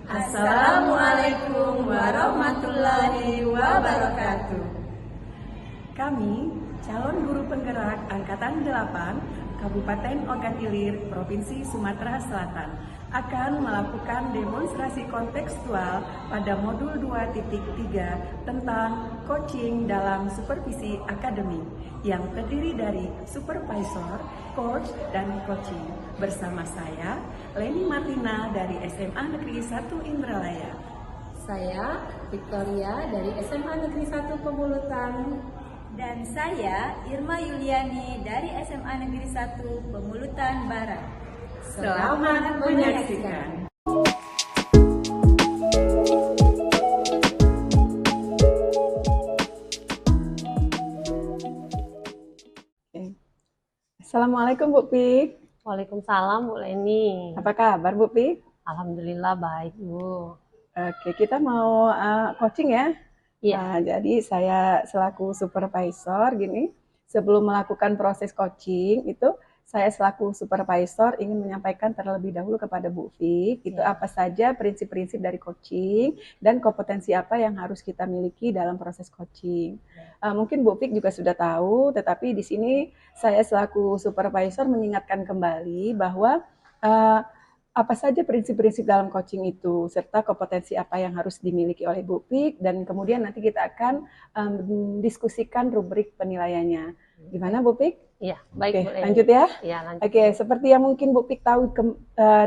Assalamualaikum warahmatullahi wabarakatuh. Kami, calon guru penggerak Angkatan 8, Kabupaten Ogan Ilir, Provinsi Sumatera Selatan, akan melakukan demonstrasi kontekstual pada modul 2.3 tentang coaching dalam supervisi akademik yang terdiri dari supervisor, coach, dan coaching. Bersama saya, Leni Martina dari SMA Negeri 1 Indralaya. Saya, Victoria dari SMA Negeri 1 Pemulutan. Dan saya, Irma Yuliani dari SMA Negeri 1 Pemulutan Barat. Selamat menyaksikan. Assalamualaikum Bu Pik. Waalaikumsalam Bu Leni. Apa kabar Bu Pik? Alhamdulillah baik Bu. Oke, kita mau coaching ya. Iya. Jadi saya selaku supervisor gini, sebelum melakukan proses coaching itu saya selaku supervisor ingin menyampaikan terlebih dahulu kepada Bu Fik itu apa saja prinsip-prinsip dari coaching dan kompetensi apa yang harus kita miliki dalam proses coaching. Mungkin Bu Fik juga sudah tahu, tetapi di sini saya selaku supervisor mengingatkan kembali bahwa apa saja prinsip-prinsip dalam coaching itu, serta kompetensi apa yang harus dimiliki oleh Bu Pik, dan kemudian nanti kita akan diskusikan rubrik penilaiannya. Gimana Bu Pik? Iya, baik Oke, Bu Leni. lanjut ya. Iya, lanjut. Oke, seperti yang mungkin Bu Pik tahu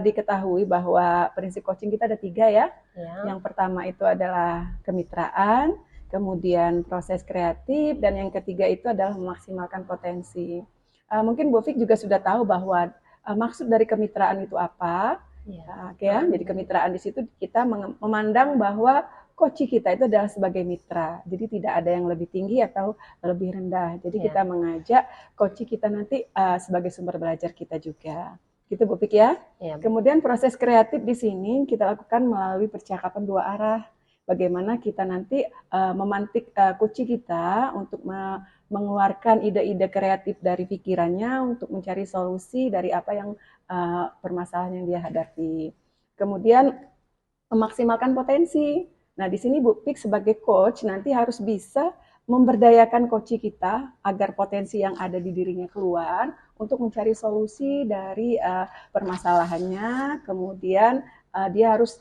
diketahui bahwa prinsip coaching kita ada 3 ya. Ya. Yang pertama itu adalah kemitraan, kemudian proses kreatif, dan yang ketiga itu adalah memaksimalkan potensi. Mungkin Bu Pik juga sudah tahu bahwa maksud dari kemitraan itu apa? Ya. Oke ya, jadi kemitraan di situ kita memandang bahwa coach kita itu adalah sebagai mitra. Jadi tidak ada yang lebih tinggi atau lebih rendah. Jadi kita mengajak coach kita nanti sebagai sumber belajar kita juga. Gitu Bu Pik ya. Kemudian proses kreatif di sini kita lakukan melalui percakapan 2 arah. Bagaimana kita nanti memantik coach kita untuk mengeluarkan ide-ide kreatif dari pikirannya untuk mencari solusi dari apa yang permasalahan yang dia hadapi. Kemudian memaksimalkan potensi. Nah, di sini Bu Pik sebagai coach nanti harus bisa memberdayakan coach kita agar potensi yang ada di dirinya keluar untuk mencari solusi dari permasalahannya. Kemudian dia harus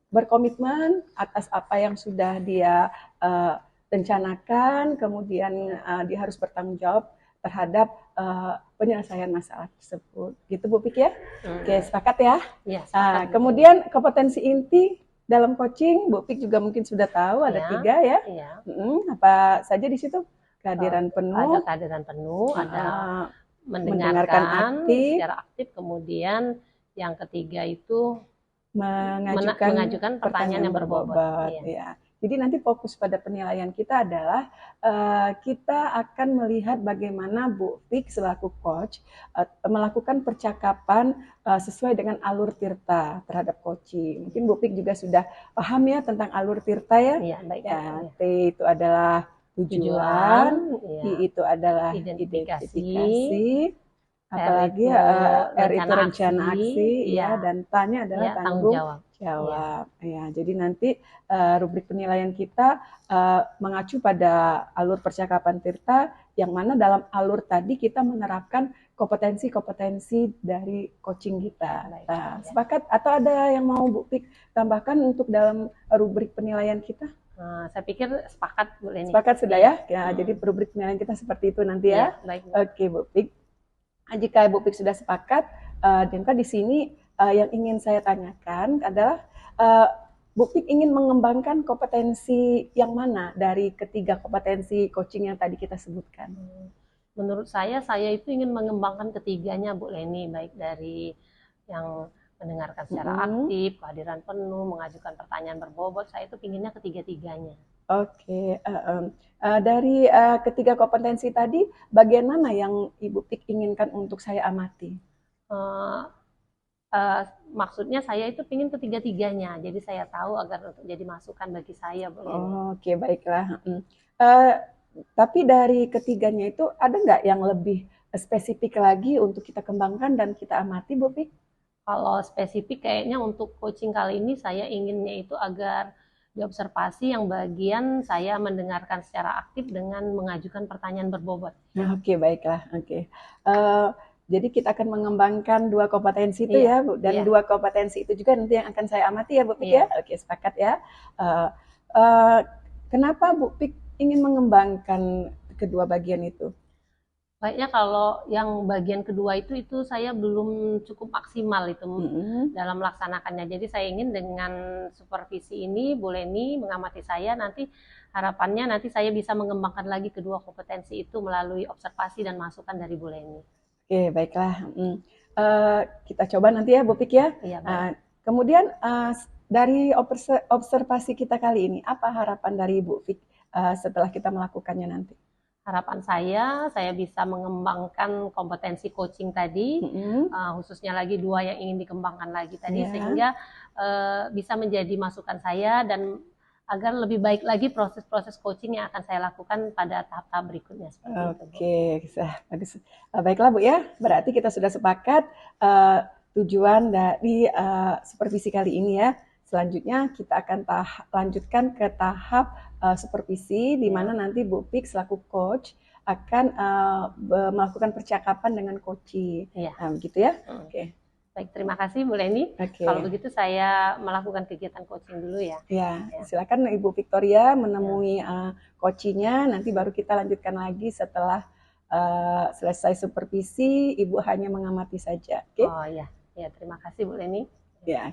berkomitmen atas apa yang sudah dia rencanakan, kemudian dia harus bertanggung jawab terhadap penyelesaian masalah tersebut. Gitu Bu Pik ya? Oke, sepakat ya? Iya, sepakat. Kemudian kompetensi inti dalam coaching, Bu Pik juga mungkin sudah tahu ada 3 ya. Iya. Apa saja di situ? Kehadiran penuh. Ada kehadiran penuh, ada mendengarkan secara aktif, kemudian yang ketiga itu mengajukan pertanyaan yang berbobot. Ya. Jadi nanti fokus pada penilaian kita adalah kita akan melihat bagaimana Bu Pik selaku coach melakukan percakapan sesuai dengan alur tirta terhadap coaching. Mungkin Bu Pik juga sudah paham ya tentang alur tirta ya. Iya, baik. T itu adalah tujuan, I itu adalah identifikasi, apalagi R itu rencana aksi, ya, dan T-nya adalah tanggung jawab. Ya, jadi nanti rubrik penilaian kita mengacu pada alur percakapan tirta, yang mana dalam alur tadi kita menerapkan kompetensi-kompetensi dari coaching kita. Nah, sepakat atau ada yang mau Bu Pik tambahkan untuk dalam rubrik penilaian kita? Saya pikir sepakat Bu Leni. Sepakat sudah ya? Jadi rubrik penilaian kita seperti itu nanti ya. Baik. Oke Bu Pik. Jika Bu Pik sudah sepakat, dan di sini yang ingin saya tanyakan adalah Bu Pik ingin mengembangkan kompetensi yang mana dari ketiga kompetensi coaching yang tadi kita sebutkan? Menurut saya itu ingin mengembangkan ketiganya Bu Leni, baik dari yang mendengarkan secara aktif, kehadiran penuh, mengajukan pertanyaan berbobot. Saya itu pinginnya ketiga-tiganya. Oke, dari ketiga kompetensi tadi, bagian mana yang Ibu Pik inginkan untuk saya amati? Maksudnya saya itu pingin ketiga-tiganya, jadi saya tahu agar untuk jadi masukan bagi saya. Oke, baiklah. Tapi dari ketiganya itu ada nggak yang lebih spesifik lagi untuk kita kembangkan dan kita amati, Bu Pik? Kalau spesifik kayaknya untuk coaching kali ini saya inginnya itu agar diobservasi yang bagian saya mendengarkan secara aktif dengan mengajukan pertanyaan berbobot. Nah, oke, baiklah. Oke. Jadi kita akan mengembangkan dua kompetensi itu ya, Bu. Dan dua kompetensi itu juga nanti yang akan saya amati ya, Bu Pik ya. Oke, sepakat ya. Kenapa Bu Pik ingin mengembangkan kedua bagian itu? Kayaknya kalau yang bagian kedua itu saya belum cukup maksimal itu dalam melaksanakannya. Jadi saya ingin dengan supervisi ini, Bu Leni mengamati saya, nanti harapannya nanti saya bisa mengembangkan lagi kedua kompetensi itu melalui observasi dan masukan dari Bu Leni. Oke, baiklah. Kita coba nanti ya, Bu Pik ya. Kemudian dari observasi kita kali ini, apa harapan dari Bu Pik setelah kita melakukannya nanti? Harapan saya bisa mengembangkan kompetensi coaching tadi, khususnya lagi dua yang ingin dikembangkan lagi tadi, sehingga bisa menjadi masukan saya dan agar lebih baik lagi proses-proses coaching yang akan saya lakukan pada tahap-tahap berikutnya. Oke, bagus. Baiklah Bu ya, berarti kita sudah sepakat tujuan dari supervisi kali ini ya. Selanjutnya kita akan lanjutkan ke tahap supervisi, di mana nanti Bu Pik selaku coach akan melakukan percakapan dengan coachee. Nah, begitu ya. Oke. Baik, terima kasih Bu Leni. Kalau begitu saya melakukan kegiatan coaching dulu ya. Ya, silakan Ibu Victoria menemui coachee-nya, nanti baru kita lanjutkan lagi setelah selesai supervisi, Ibu hanya mengamati saja. Oke? Oh ya, terima kasih Bu Leni. Ya.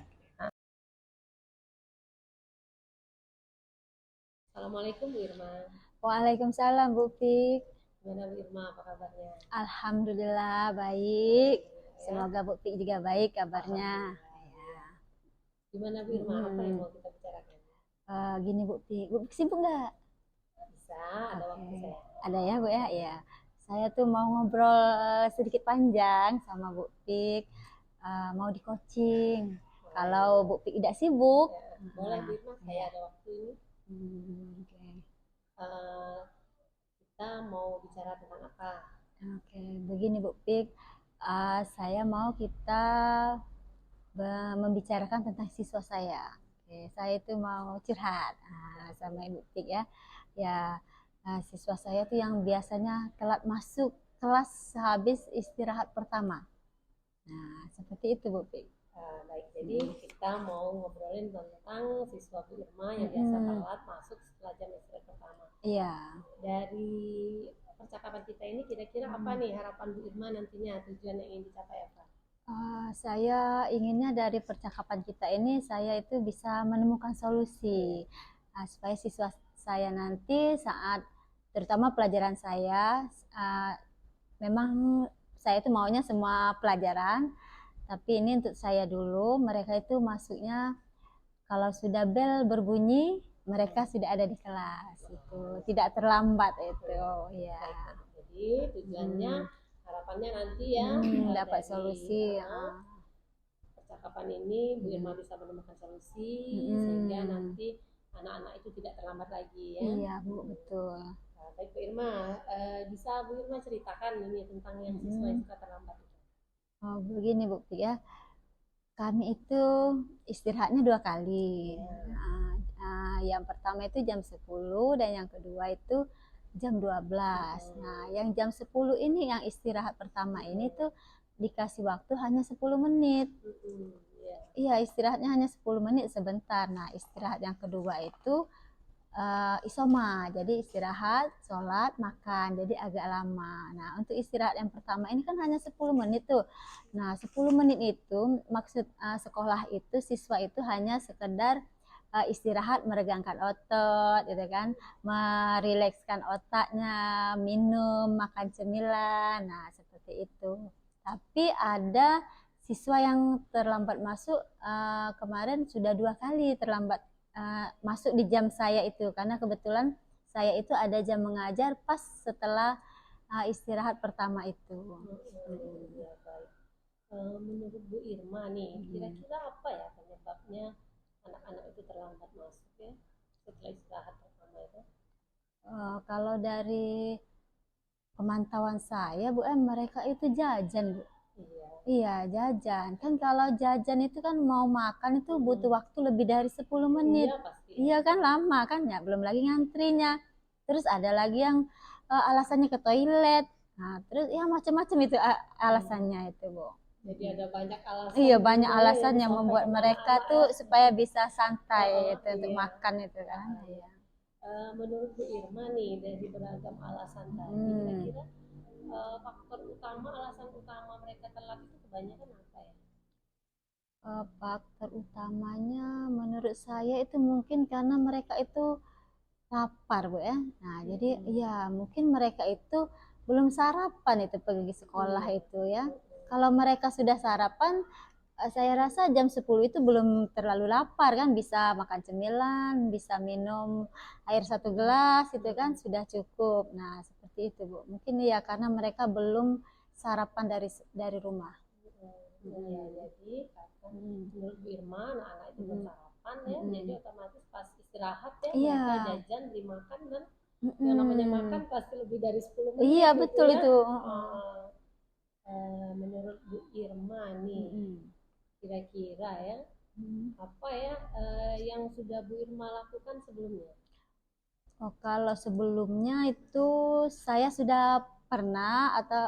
Assalamualaikum Bu Irma. Waalaikumsalam Bu Pik. Gimana Bu Irma, apa kabarnya? Alhamdulillah baik. Semoga Bu Pik juga baik kabarnya. Gimana Bu Irma, apa yang mau kita bicarakan? Gini Bu Pik sibuk nggak? Bisa, ada waktu saya. Ada ya Bu ya? Ya. Saya tuh mau ngobrol sedikit panjang sama Bu Pik. Mau di coaching. Kalau Bu Pik tidak sibuk. Boleh Bu Irma, saya ada waktu ini. Kita mau bicara tentang apa? Oke, begini Bu Pik, saya mau kita membicarakan tentang siswa saya. Oke, saya itu mau curhat sama Ibu Pik ya. Ya, siswa saya tuh yang biasanya telat masuk kelas sehabis istirahat pertama. Nah, seperti itu Bu Pik. Baik, jadi kita mau ngobrolin tentang siswa Bu Irma yang biasa telat masuk setelah jam istirahat pertama. Iya. Dari percakapan kita ini kira-kira apa nih harapan Bu Irma nantinya, tujuan yang ingin dicapai apa? Saya inginnya dari percakapan kita ini saya itu bisa menemukan solusi supaya siswa saya nanti saat terutama pelajaran saya memang saya itu maunya semua pelajaran. Tapi ini untuk saya dulu, mereka itu masuknya kalau sudah bel berbunyi, mereka sudah ada di kelas. Itu tidak terlambat itu, ya. Jadi tujuannya, harapannya nanti ya dapat solusi. Percakapan ini Bu Irma bisa menemukan solusi sehingga nanti anak-anak itu tidak terlambat lagi ya. Iya Bu, betul. Baik Bu Irma, bisa Bu Irma ceritakan ini tentang yang siswa yang suka terlambat? Oh, begini Bu Pik ya, kami itu istirahatnya 2 kali. Yang pertama itu jam 10 dan yang kedua itu jam 12. Nah, yang jam 10 ini yang istirahat pertama ini tuh dikasih waktu hanya 10 menit. Iya, istirahatnya hanya 10 menit sebentar. Nah, istirahat yang kedua itu isoma, jadi istirahat, sholat, makan, jadi agak lama. Nah, untuk istirahat yang pertama ini kan hanya 10 menit tuh. Nah, 10 menit itu maksud sekolah itu siswa itu hanya sekedar istirahat, meregangkan otot, gitu kan, merilekskan otaknya, minum, makan cemilan, nah seperti itu. Tapi ada siswa yang terlambat masuk, kemarin sudah 2 kali terlambat masuk di jam saya itu, karena kebetulan saya itu ada jam mengajar pas setelah istirahat pertama itu. Ya, baik. Menurut Bu Irma nih, kira-kira apa ya penyebabnya anak-anak itu terlambat masuk ya setelah istirahat pertama itu? Kalau dari pemantauan saya Bu, mereka itu jajan Bu. Iya. Iya, jajan. Kan kalau jajan itu kan mau makan itu butuh waktu lebih dari 10 menit. Iya pasti. Iya kan lama kan ya, belum lagi ngantrinya. Terus ada lagi yang alasannya ke toilet. Nah, terus ya macam-macam itu alasannya itu, Bu. Jadi ada banyak alasan. Iya, banyak sebenarnya alasan yang membuat disampaikan mereka anak-anak tuh ya. supaya bisa santai Oh, itu untuk iya. makan itu kan. Iya. Menurut Bu Irma nih dari beragam alasan tadi, kira-kira faktor utama, alasan utama mereka telat itu kebanyakan apa ya? Faktor utamanya menurut saya itu mungkin karena mereka itu lapar, Bu ya. Nah, jadi ya mungkin mereka itu belum sarapan itu pergi sekolah itu ya. Kalau mereka sudah sarapan, saya rasa jam 10 itu belum terlalu lapar kan, bisa makan cemilan, bisa minum air 1 gelas itu kan sudah cukup. Nah, seperti itu, Bu. Mungkin ya karena mereka belum sarapan dari rumah. Iya, jadi menurut Bu Irma anak-anak itu belum sarapan ya, jadi otomatis pas istirahat ya Iya. mereka jajan, beli makan dan yang namanya makan pasti lebih dari 10 menit. Iya, gitu betul ya. itu. Menurut Bu Irma nih, kira-kira ya apa ya yang sudah Bu Irma lakukan sebelumnya? Oh, kalau sebelumnya itu saya sudah pernah atau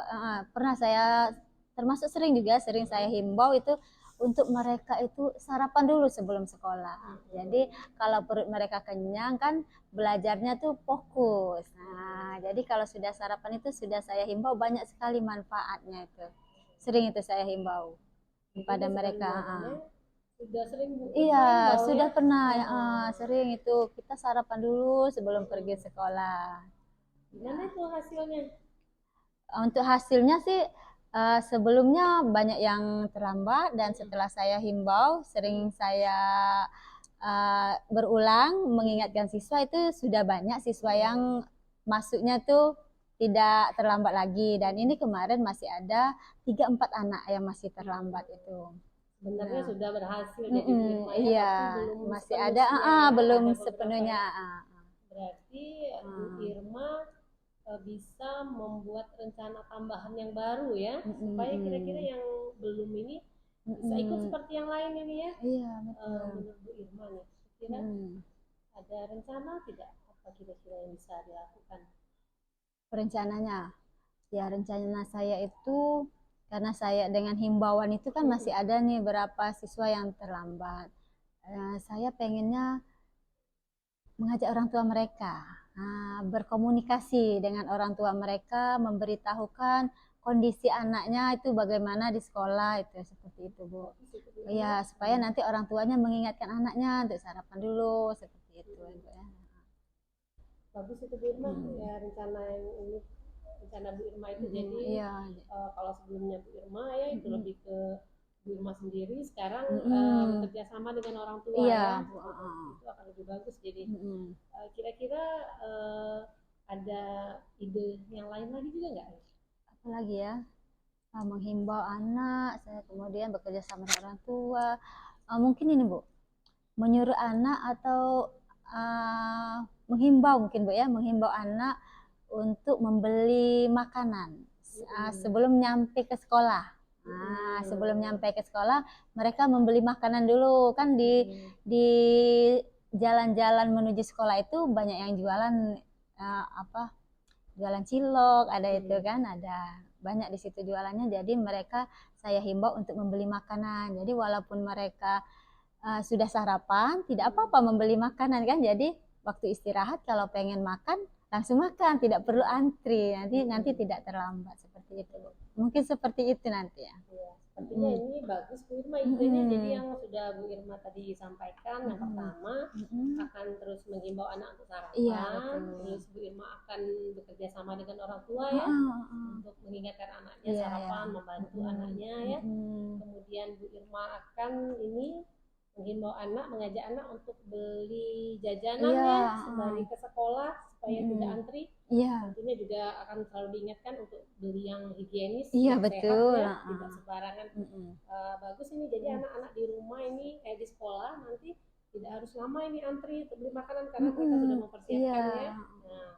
pernah saya termasuk sering juga sering saya himbau itu untuk mereka itu sarapan dulu sebelum sekolah. Jadi kalau perut mereka kenyang kan belajarnya tuh fokus. Nah, jadi kalau sudah sarapan itu sudah saya himbau banyak sekali manfaatnya itu. Sering itu saya himbau kepada mereka. Sudah sering Bu Iya, himbau sudah ya? pernah sering itu kita sarapan dulu sebelum pergi sekolah. Gimana itu hasilnya? Untuk hasilnya sih sebelumnya banyak yang terlambat dan setelah saya himbau, sering saya berulang mengingatkan siswa itu sudah banyak siswa yang masuknya tuh tidak terlambat lagi dan ini kemarin masih ada 3-4 anak yang masih terlambat itu. Sebenarnya Nah. sudah berhasil jadi Bu Irma ya, Iya, tapi belum masih sepenuhnya ada ya, belum ada beberapa sepenuhnya. ya. Berarti Bu Irma bisa membuat rencana tambahan yang baru ya, supaya kira-kira yang belum ini bisa ikut seperti yang lain ini ya. Iya, betul. Menurut Bu Irma nih, kira ada rencana tidak apa kira-kira yang bisa dilakukan? Rencananya, ya rencana saya itu karena saya dengan himbauan itu kan masih ada nih beberapa siswa yang terlambat. Saya pengennya mengajak orang tua mereka, berkomunikasi dengan orang tua mereka, memberitahukan kondisi anaknya itu bagaimana di sekolah itu seperti itu, Bu. Ya, supaya nanti orang tuanya mengingatkan anaknya untuk sarapan dulu seperti itu, Bu ya. Bagus itu Bu Irma ya, rencana yang ini, rencana Bu Irma itu jadi kalau sebelumnya Bu Irma ya itu lebih ke Bu Irma sendiri, sekarang bekerja sama dengan orang tua ya, itu akan lebih bagus. Jadi kira-kira ada ide yang lain lagi juga nggak? Apalagi ya, menghimbau anak, saya kemudian bekerja sama dengan orang tua. Mungkin ini Bu, menyuruh anak atau menghimbau mungkin Bu ya, menghimbau anak untuk membeli makanan sebelum nyampe ke sekolah. Sebelum nyampe ke sekolah mereka membeli makanan dulu kan di jalan-jalan menuju sekolah itu banyak yang jualan jualan cilok ada itu kan, ada banyak di situ jualannya. Jadi mereka saya himbau untuk membeli makanan. Jadi walaupun mereka sudah sarapan tidak apa-apa membeli makanan kan, jadi waktu istirahat kalau pengen makan langsung makan, tidak perlu antri, nanti tidak terlambat seperti itu. Mungkin seperti itu nanti ya. Sepertinya ini bagus Bu Irma idenya. Jadi yang sudah Bu Irma tadi sampaikan, yang pertama akan terus menghimbau anak untuk sarapan, terus Bu Irma akan bekerja sama dengan orang tua ya untuk mengingatkan anaknya sarapan, membantu anaknya ya. Kemudian Bu Irma akan ini menghimbau anak, mengajak anak untuk beli jajanan ya sembari ke sekolah supaya tidak antri. Tentunya juga akan selalu diingatkan untuk beli yang higienis, yang betul. sehat ya, tidak sembarangan. Bagus ini, jadi anak-anak di rumah ini kayak di sekolah nanti tidak harus lama ini antri untuk beli makanan karena mereka sudah mempersiapkannya. Nah,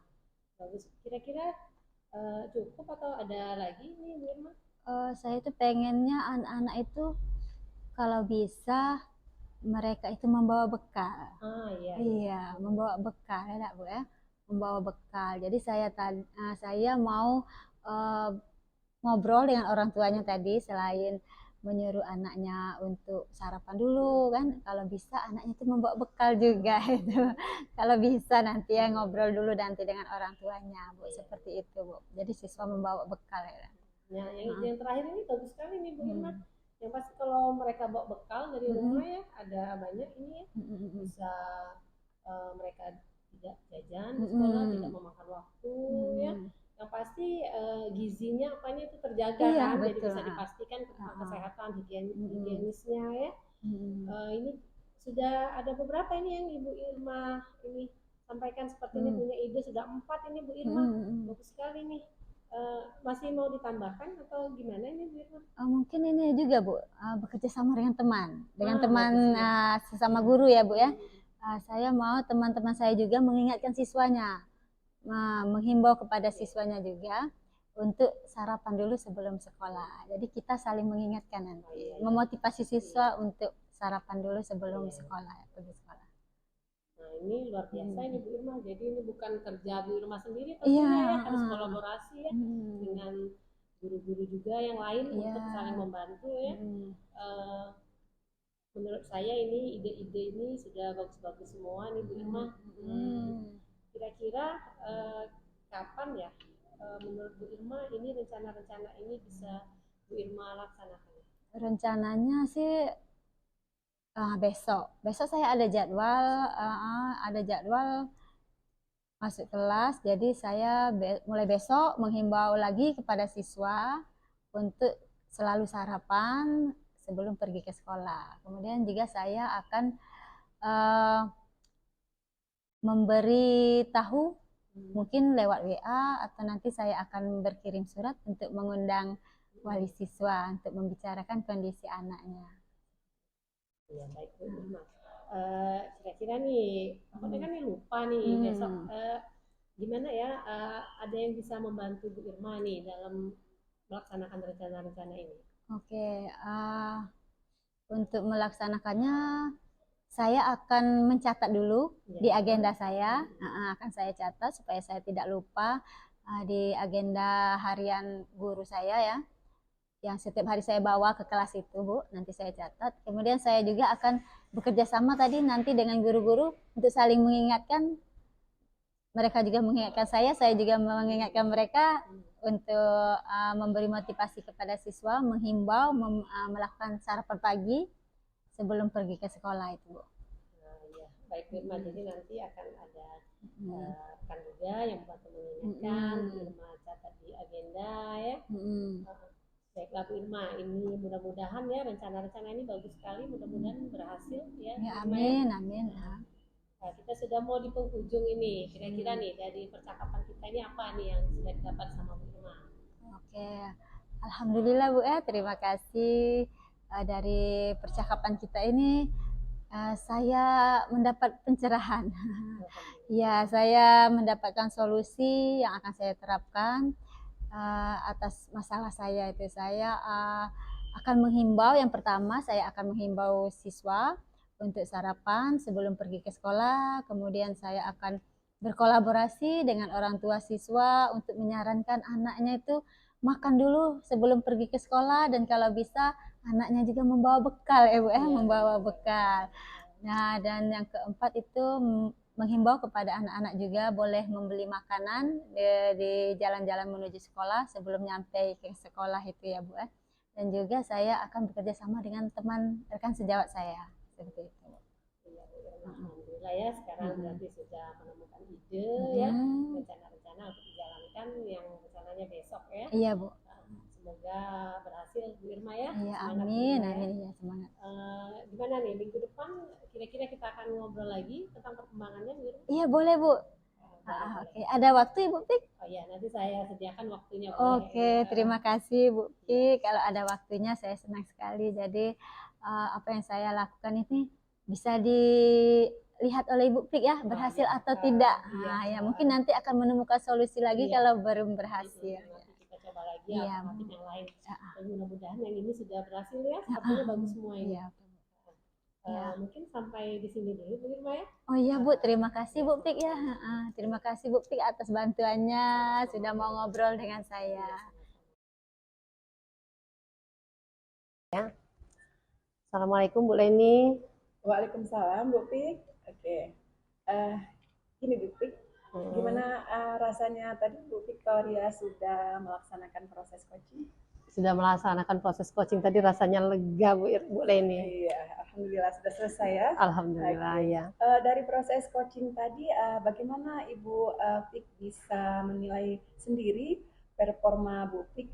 bagus. Kira-kira cukup atau ada lagi nih Bu Irma? Saya itu pengennya anak-anak itu kalau bisa mereka itu membawa bekal. Iya. Iya, membawa bekal ya, Bu ya. Membawa bekal. Jadi saya mau eh, ngobrol dengan orang tuanya tadi, selain menyuruh anaknya untuk sarapan dulu kan, kalau bisa anaknya itu membawa bekal juga itu. Kalau bisa nanti ya ngobrol dulu nanti dengan orang tuanya, Bu, seperti itu, Bu. Jadi siswa membawa bekal ya. Nah, yang terakhir ini bagus sekali nih Bu Irma. Yang pasti kalau mereka bawa bekal dari rumah ya, ada banyak ini ya, bisa mereka tidak jajan di sekolah, tidak memakan waktu ya. Yang pasti gizinya apanya itu terjaga Iya, kan, jadi betul. bisa dipastikan kesehatan higienisnya ya. Ini sudah ada beberapa ini yang Ibu Irma ini sampaikan seperti ini, punya ide sudah 4 ini Bu Irma. Bagus sekali nih. Masih mau ditambahkan atau gimana ini Bu Irma? Mungkin ini juga Bu, bekerja sama dengan teman bagus, ya. Sesama guru ya Bu ya. Saya mau teman-teman saya juga mengingatkan siswanya, menghimbau kepada siswanya juga untuk sarapan dulu sebelum sekolah. Jadi kita saling mengingatkan nanti, memotivasi siswa untuk sarapan dulu sebelum sekolah, pergi sekolah. Nah ini luar biasa ini Bu Irma. Jadi ini bukan kerja Bu Irma sendiri tentunya ya, harus kolaborasi ya dengan guru-guru juga yang lain untuk saling membantu ya. Menurut saya ini ide-ide ini sudah bagus-bagus semua nih Bu Irma. Kira-kira kapan ya menurut Bu Irma ini rencana-rencana ini bisa Bu Irma laksanakan? Rencananya sih besok saya ada jadwal masuk kelas. Jadi saya mulai besok menghimbau lagi kepada siswa untuk selalu sarapan sebelum pergi ke sekolah. Kemudian juga saya akan memberi tahu mungkin lewat WA, atau nanti saya akan berkirim surat untuk mengundang wali siswa untuk membicarakan kondisi anaknya. Ya baik Bu Irma. Kira-kira nih, aku kan nih lupa nih besok gimana ya? Ada yang bisa membantu Bu Irma nih dalam melaksanakan rencana-rencana ini? Oke, untuk melaksanakannya saya akan mencatat dulu di agenda saya, akan saya catat supaya saya tidak lupa di agenda harian guru saya ya, yang setiap hari saya bawa ke kelas itu Bu, nanti saya catat. Kemudian saya juga akan bekerja sama tadi nanti dengan guru-guru untuk saling mengingatkan, mereka juga mengingatkan saya juga mengingatkan mereka untuk memberi motivasi kepada siswa, menghimbau melakukan sarapan pagi sebelum pergi ke sekolah itu Bu. Ya, baik Irma, jadi nanti akan ada rekan juga yang membantu mengingatkan, Irma catat di agenda ya. Baiklah Bu Irma, ini mudah-mudahan ya rencana-rencana ini bagus sekali, mudah-mudahan berhasil ya. Amin, amin. Nah, kita sudah mau di penghujung ini, kira-kira nih dari percakapan kita ini apa nih yang sudah didapat sama Bu Irma? Oke, alhamdulillah Bu ya, terima kasih. Dari percakapan kita ini saya mendapat pencerahan. Ya, saya mendapatkan solusi yang akan saya terapkan atas masalah saya itu. Saya akan menghimbau, yang pertama saya akan menghimbau siswa untuk sarapan sebelum pergi ke sekolah. Kemudian saya akan berkolaborasi dengan orang tua siswa untuk menyarankan anaknya itu makan dulu sebelum pergi ke sekolah, dan kalau bisa anaknya juga membawa bekal ya Bu ya, membawa bekal. Nah, dan yang keempat itu menghimbau kepada anak-anak juga boleh membeli makanan di jalan-jalan menuju sekolah sebelum nyampe ke sekolah itu ya Bu ya. Dan juga saya akan bekerja sama dengan teman rekan sejawat saya seperti itu. Alhamdulillah ya, sekarang berarti sudah menemukan ide ya, rencana-rencana untuk dijalankan yang rencananya besok ya. Iya Bu. Semoga berhasil Bu Irma ya. Iya, amin, amin ya, semangat. Gimana nih minggu depan kira-kira kita akan ngobrol lagi tentang perkembangannya Bu Irma? Iya boleh Bu. Oke, ada waktu Ibu Pik? Oh iya, nanti saya sediakan waktunya. Oke, terima kasih Bu Pik. Kalau ada waktunya saya senang sekali. Jadi apa yang saya lakukan ini bisa dilihat oleh Ibu Pik ya, berhasil atau tidak. Ya mungkin nanti akan menemukan solusi lagi kalau belum berhasil. Nanti kita coba lagi Iya, alternatif yang lain. Ah, Dan mudah-mudahan yang ini sudah berhasil ya, artinya bagus semua ini. iya. Ya. Mungkin sampai di sini dulu, Bu Irma ya. Oh iya Bu, terima kasih Bu Pik ya. Terima kasih Bu Pik atas bantuannya, sudah mau ngobrol dengan saya. Assalamualaikum Bu Leni. Waalaikumsalam Bu Pik. Oke. Gini Bu Pik, gimana rasanya tadi Bu Victoria sudah melaksanakan proses coaching? Sudah melaksanakan proses coaching tadi rasanya lega Bu Leni. Iya, alhamdulillah sudah selesai ya. Alhamdulillah ya. Dari proses coaching tadi, bagaimana Ibu Pik bisa menilai sendiri performa Bu Pik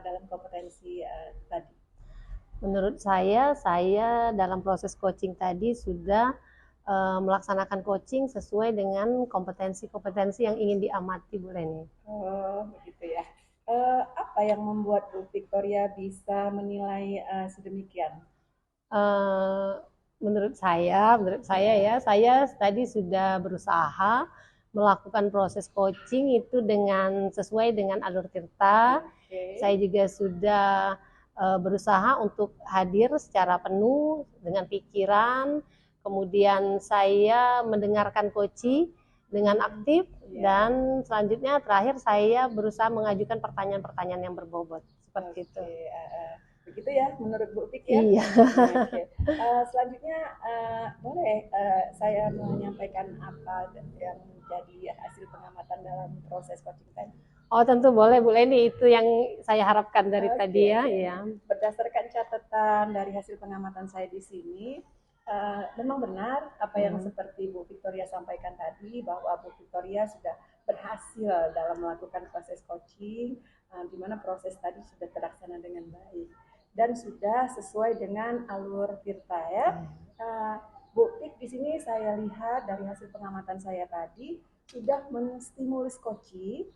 dalam kompetensi tadi? Menurut saya dalam proses coaching tadi sudah melaksanakan coaching sesuai dengan kompetensi-kompetensi yang ingin diamati Bu Leni. Oh, begitu ya. Apa yang membuat Bu Victoria bisa menilai sedemikian? Menurut saya ya, saya tadi sudah berusaha melakukan proses coaching itu dengan sesuai dengan alur tirta. Okay. Saya juga sudah berusaha untuk hadir secara penuh dengan pikiran. Kemudian saya mendengarkan coaching dengan aktif, dan selanjutnya terakhir saya berusaha mengajukan pertanyaan-pertanyaan yang berbobot seperti itu. Begitu ya menurut Bu Pik ya? Iya. Selanjutnya boleh saya menyampaikan apa yang menjadi hasil pengamatan dalam proses coaching tadi? Oh tentu boleh Bu Leni, itu yang saya harapkan dari tadi ya. Berdasarkan catatan dari hasil pengamatan saya di sini, memang benar apa yang seperti Bu Victoria sampaikan tadi, bahwa Bu Victoria sudah berhasil dalam melakukan proses coaching, di mana proses tadi sudah terlaksana dengan baik dan sudah sesuai dengan alur tirta ya. Bu Pik di sini saya lihat dari hasil pengamatan saya tadi sudah menstimulus coaching,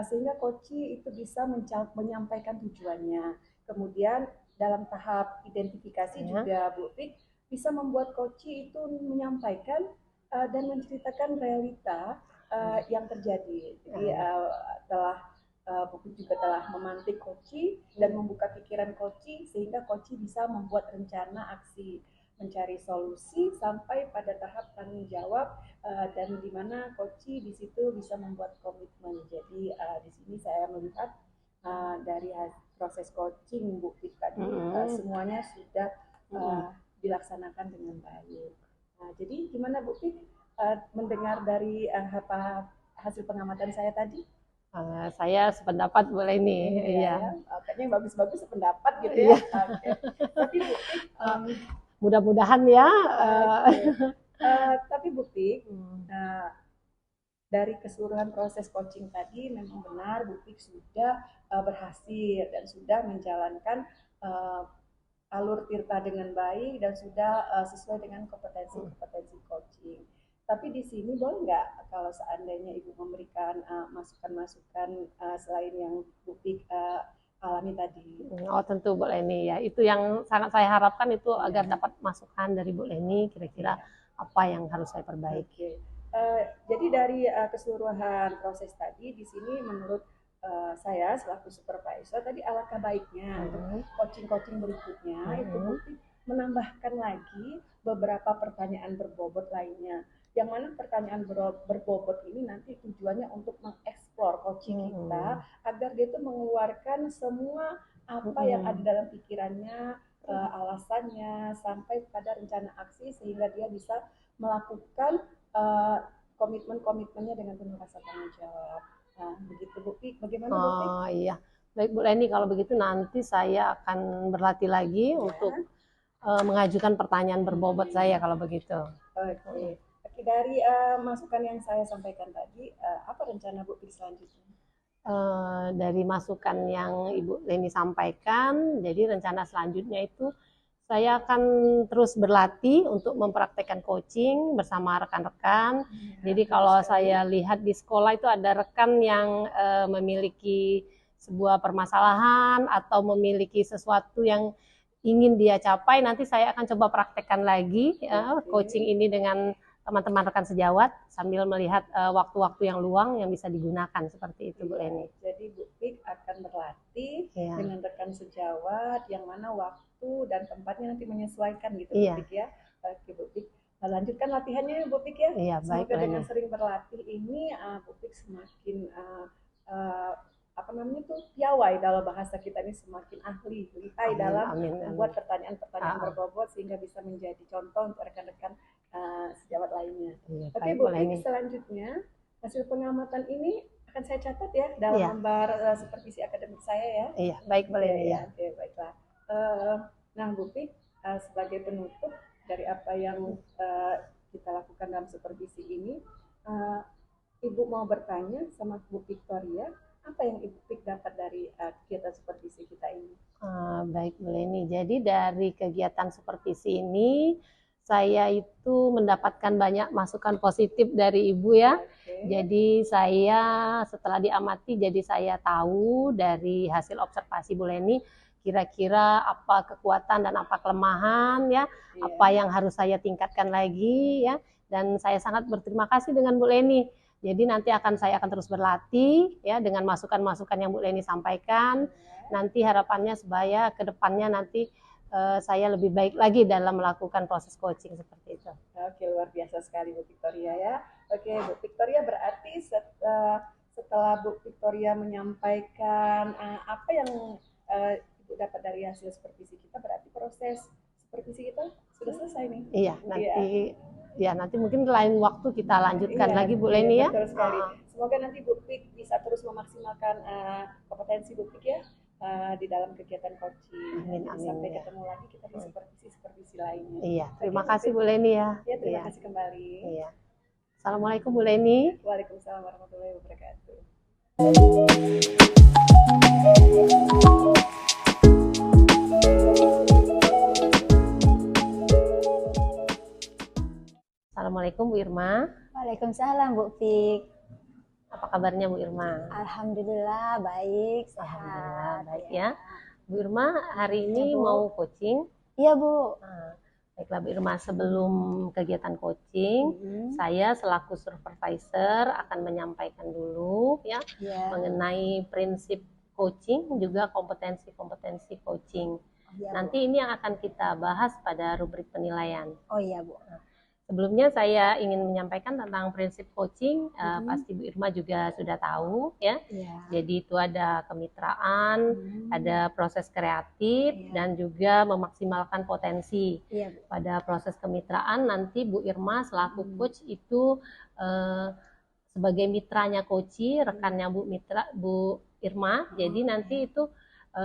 sehingga coaching itu bisa menyampaikan tujuannya. Kemudian dalam tahap identifikasi juga Bu Pik bisa membuat coaching itu menyampaikan dan menceritakan realita yang terjadi. Jadi Bu Pik juga telah memantik coaching dan membuka pikiran coaching, sehingga coaching bisa membuat rencana aksi, mencari solusi sampai pada tahap tanggung jawab, dan di mana coaching di situ bisa membuat komitmen. Jadi di sini saya melihat dari proses coaching Bu Pik tadi semuanya sudah dilaksanakan dengan baik. Jadi gimana Bu Pik mendengar dari hasil pengamatan saya tadi? Saya sependapat Bu Leni. Iya. Kayaknya bagus-bagus sependapat gitu ya. Tapi Bu Pik, mudah-mudahan ya. Tapi Bu Pik, dari keseluruhan proses coaching tadi memang benar Bu Pik sudah berhasil dan sudah menjalankan alur tirta dengan baik dan sudah sesuai dengan kompetensi coaching. Tapi di sini boleh nggak kalau seandainya Ibu memberikan masukan-masukan selain yang Bu Pik alami tadi? Oh tentu Bu Leni ya, itu yang sangat saya harapkan itu agar dapat masukan dari Bu Leni kira-kira apa yang harus saya perbaiki. Jadi dari keseluruhan proses tadi di sini menurut saya selaku supervisor tadi alangkah baiknya untuk coaching berikutnya itu Bu Pik menambahkan lagi beberapa pertanyaan berbobot lainnya. Yang mana pertanyaan berbobot ini nanti tujuannya untuk mengeksplor coaching kita agar dia itu mengeluarkan semua apa yang ada dalam pikirannya, alasannya sampai pada rencana aksi, sehingga dia bisa melakukan komitmen-komitmennya dengan penuh rasa tanggung jawab. Nah, begitu Bu Pik. Bagaimana Bu Pik? Oh iya. Baik Bu Leni, kalau begitu nanti saya akan berlatih lagi untuk mengajukan pertanyaan berbobot saya kalau begitu. Oke. Dari masukan yang saya sampaikan tadi, apa rencana Bu Pik selanjutnya? Dari masukan yang Ibu Leni sampaikan, jadi rencana selanjutnya itu saya akan terus berlatih untuk mempraktekkan coaching bersama rekan-rekan. Jadi kalau saya lihat di sekolah itu ada rekan yang memiliki sebuah permasalahan atau memiliki sesuatu yang ingin dia capai, nanti saya akan coba praktekkan lagi coaching ini dengan teman-teman rekan sejawat sambil melihat waktu-waktu yang luang yang bisa digunakan seperti itu Bu Leni. Jadi Bu Pik akan berlatih Iya. dengan rekan sejawat yang mana waktu dan tempatnya nanti menyesuaikan gitu Iya. Bu Pik ya. Oke Bu Pik, lanjutkan latihannya ya Bu Pik ya. Iya, baik Semoga Bu dengan Leni. sering berlatih ini Bu Pik semakin apa namanya tuh piawai dalam bahasa kita ini, semakin ahli, lihai dalam membuat pertanyaan-pertanyaan berbobot sehingga bisa menjadi contoh untuk rekan-rekan sejawat lainnya. Iya, Oke baik, Bu Bu Leni. Pik, selanjutnya hasil pengamatan ini akan saya catat ya dalam lembar supervisi akademik saya ya. Iya, baik Bu Leni ya. Oke, baiklah. Nah Bu Pik, sebagai penutup dari apa yang kita lakukan dalam supervisi ini, Ibu mau bertanya sama Bu Victoria, apa yang Ibu Pik dapat dari kegiatan supervisi kita ini? Baik Bu Leni, jadi dari kegiatan supervisi ini saya itu mendapatkan banyak masukan positif dari Ibu ya. Jadi saya setelah diamati, jadi saya tahu dari hasil observasi Bu Leni kira-kira apa kekuatan dan apa kelemahan ya, apa yang harus saya tingkatkan lagi ya. Dan saya sangat berterima kasih dengan Bu Leni. Jadi nanti saya akan terus berlatih ya dengan masukan-masukan yang Bu Leni sampaikan. Nanti harapannya supaya ke depannya nanti saya lebih baik lagi dalam melakukan proses coaching seperti itu. Oke, luar biasa sekali Bu Victoria ya. Oke Bu Victoria, berarti setelah Bu Victoria menyampaikan apa yang Ibu dapat dari hasil supervisi kita, berarti proses supervisi kita sudah selesai nih. Iya, nanti mungkin lain waktu kita lanjutkan lagi Bu Leni ya. Betul sekali. Semoga nanti Bu Pik bisa terus memaksimalkan kompetensi Bu Pik ya di dalam kegiatan coaching. Amin, sampai ya. Ketemu lagi kita di supervisi lainnya. Iya, terima kasih Bu Leni ya. Ya, terima kasih kembali. Iya. Assalamualaikum Bu Leni. Waalaikumsalam warahmatullahi wabarakatuh. Assalamualaikum Bu Irma. Waalaikumsalam Bu Pik. Apa kabarnya Bu Irma? Alhamdulillah baik, sehat. Alhamdulillah baik ya. Bu Irma hari ini mau coaching? Iya Bu. Baiklah Bu Irma, sebelum kegiatan coaching, saya selaku supervisor akan menyampaikan dulu ya mengenai prinsip coaching juga kompetensi-kompetensi coaching. Nanti ini yang akan kita bahas pada rubrik penilaian. Oh iya Bu. Sebelumnya saya ingin menyampaikan tentang prinsip coaching, pasti Bu Irma juga sudah tahu ya. Jadi itu ada kemitraan, ada proses kreatif dan juga memaksimalkan potensi. Pada proses kemitraan nanti Bu Irma selaku coach itu sebagai mitranya coachi, rekannya Bu Irma. Jadi nanti itu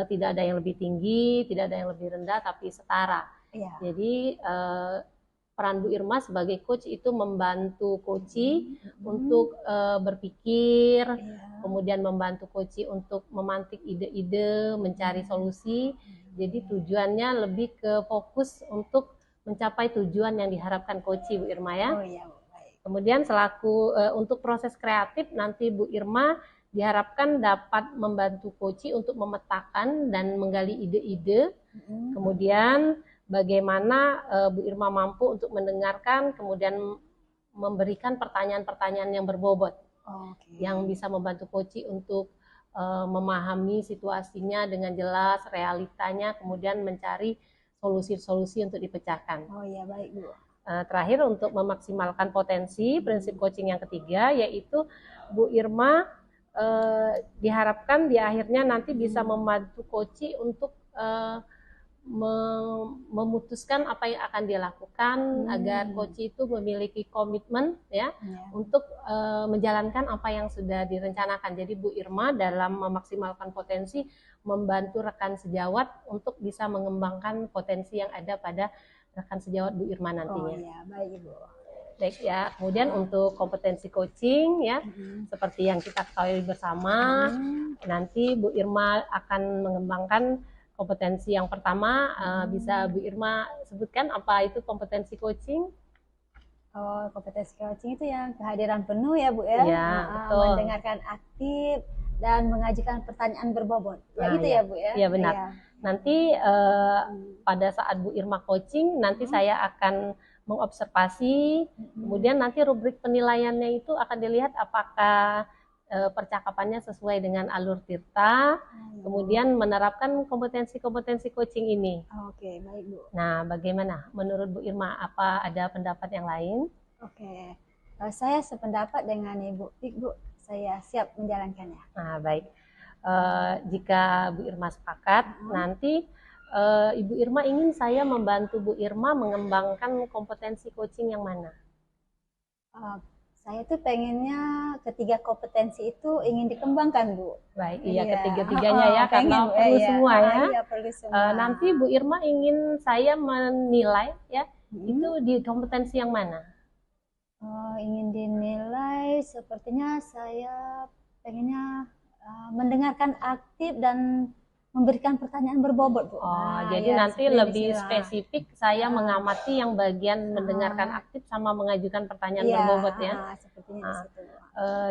tidak ada yang lebih tinggi, tidak ada yang lebih rendah, tapi setara. Jadi peran Bu Irma sebagai coach itu membantu coachi untuk berpikir, kemudian membantu coachi untuk memantik ide-ide, mencari solusi. Jadi tujuannya lebih ke fokus untuk mencapai tujuan yang diharapkan coachi Bu Irma ya. Kemudian selaku untuk proses kreatif nanti Bu Irma diharapkan dapat membantu coachi untuk memetakan dan menggali ide-ide. Kemudian bagaimana Bu Irma mampu untuk mendengarkan, kemudian memberikan pertanyaan-pertanyaan yang berbobot, yang bisa membantu coachi untuk memahami situasinya dengan jelas, realitanya, kemudian mencari solusi-solusi untuk dipecahkan. Oh iya, baik Bu. Terakhir untuk memaksimalkan potensi, prinsip coaching yang ketiga yaitu Bu Irma diharapkan di akhirnya nanti bisa membantu coachi untuk memutuskan apa yang akan dia lakukan agar coachi itu memiliki komitmen ya untuk menjalankan apa yang sudah direncanakan. Jadi Bu Irma dalam memaksimalkan potensi membantu rekan sejawat untuk bisa mengembangkan potensi yang ada pada rekan sejawat Bu Irma nantinya. Oh iya, baik Bu. Baik ya, kemudian untuk kompetensi coaching ya, seperti yang kita ketahui bersama, nanti Bu Irma akan mengembangkan kompetensi yang pertama. Bisa Bu Irma sebutkan apa itu kompetensi coaching? Oh, kompetensi coaching itu yang kehadiran penuh ya Bu ya. Iya, betul. Mendengarkan aktif, dan mengajukan pertanyaan berbobot. Ya Nah, gitu ya. ya Bu ya? Iya, benar. Iya. Nanti pada saat Bu Irma coaching, nanti saya akan mengobservasi, kemudian nanti rubrik penilaiannya itu akan dilihat apakah percakapannya sesuai dengan alur Tirta, kemudian menerapkan kompetensi-kompetensi coaching ini. Oke, baik Bu. Nah, bagaimana menurut Bu Irma? Apa ada pendapat yang lain? Oke, saya sependapat dengan Ibu Pik, Bu. Saya siap menjalankannya. Nah, baik. Jika Bu Irma sepakat, nanti Ibu Irma ingin saya membantu Bu Irma mengembangkan kompetensi coaching yang mana? Saya tuh pengennya ketiga kompetensi itu ingin dikembangkan, Bu. Baik, iya, Iya. ketiga-tiganya ya, karena Pengen, Bu, perlu iya. semua ya. Iya, perlu semua. Nanti Bu Irma ingin saya menilai ya, itu di kompetensi yang mana? Ingin dinilai, sepertinya saya pengennya mendengarkan aktif dan memberikan pertanyaan berbobot, Bu. Jadi ya, nanti seperti lebih itu. spesifik saya mengamati yang bagian mendengarkan aktif sama mengajukan pertanyaan Iya, berbobot ya. sepertinya di situ, Bu.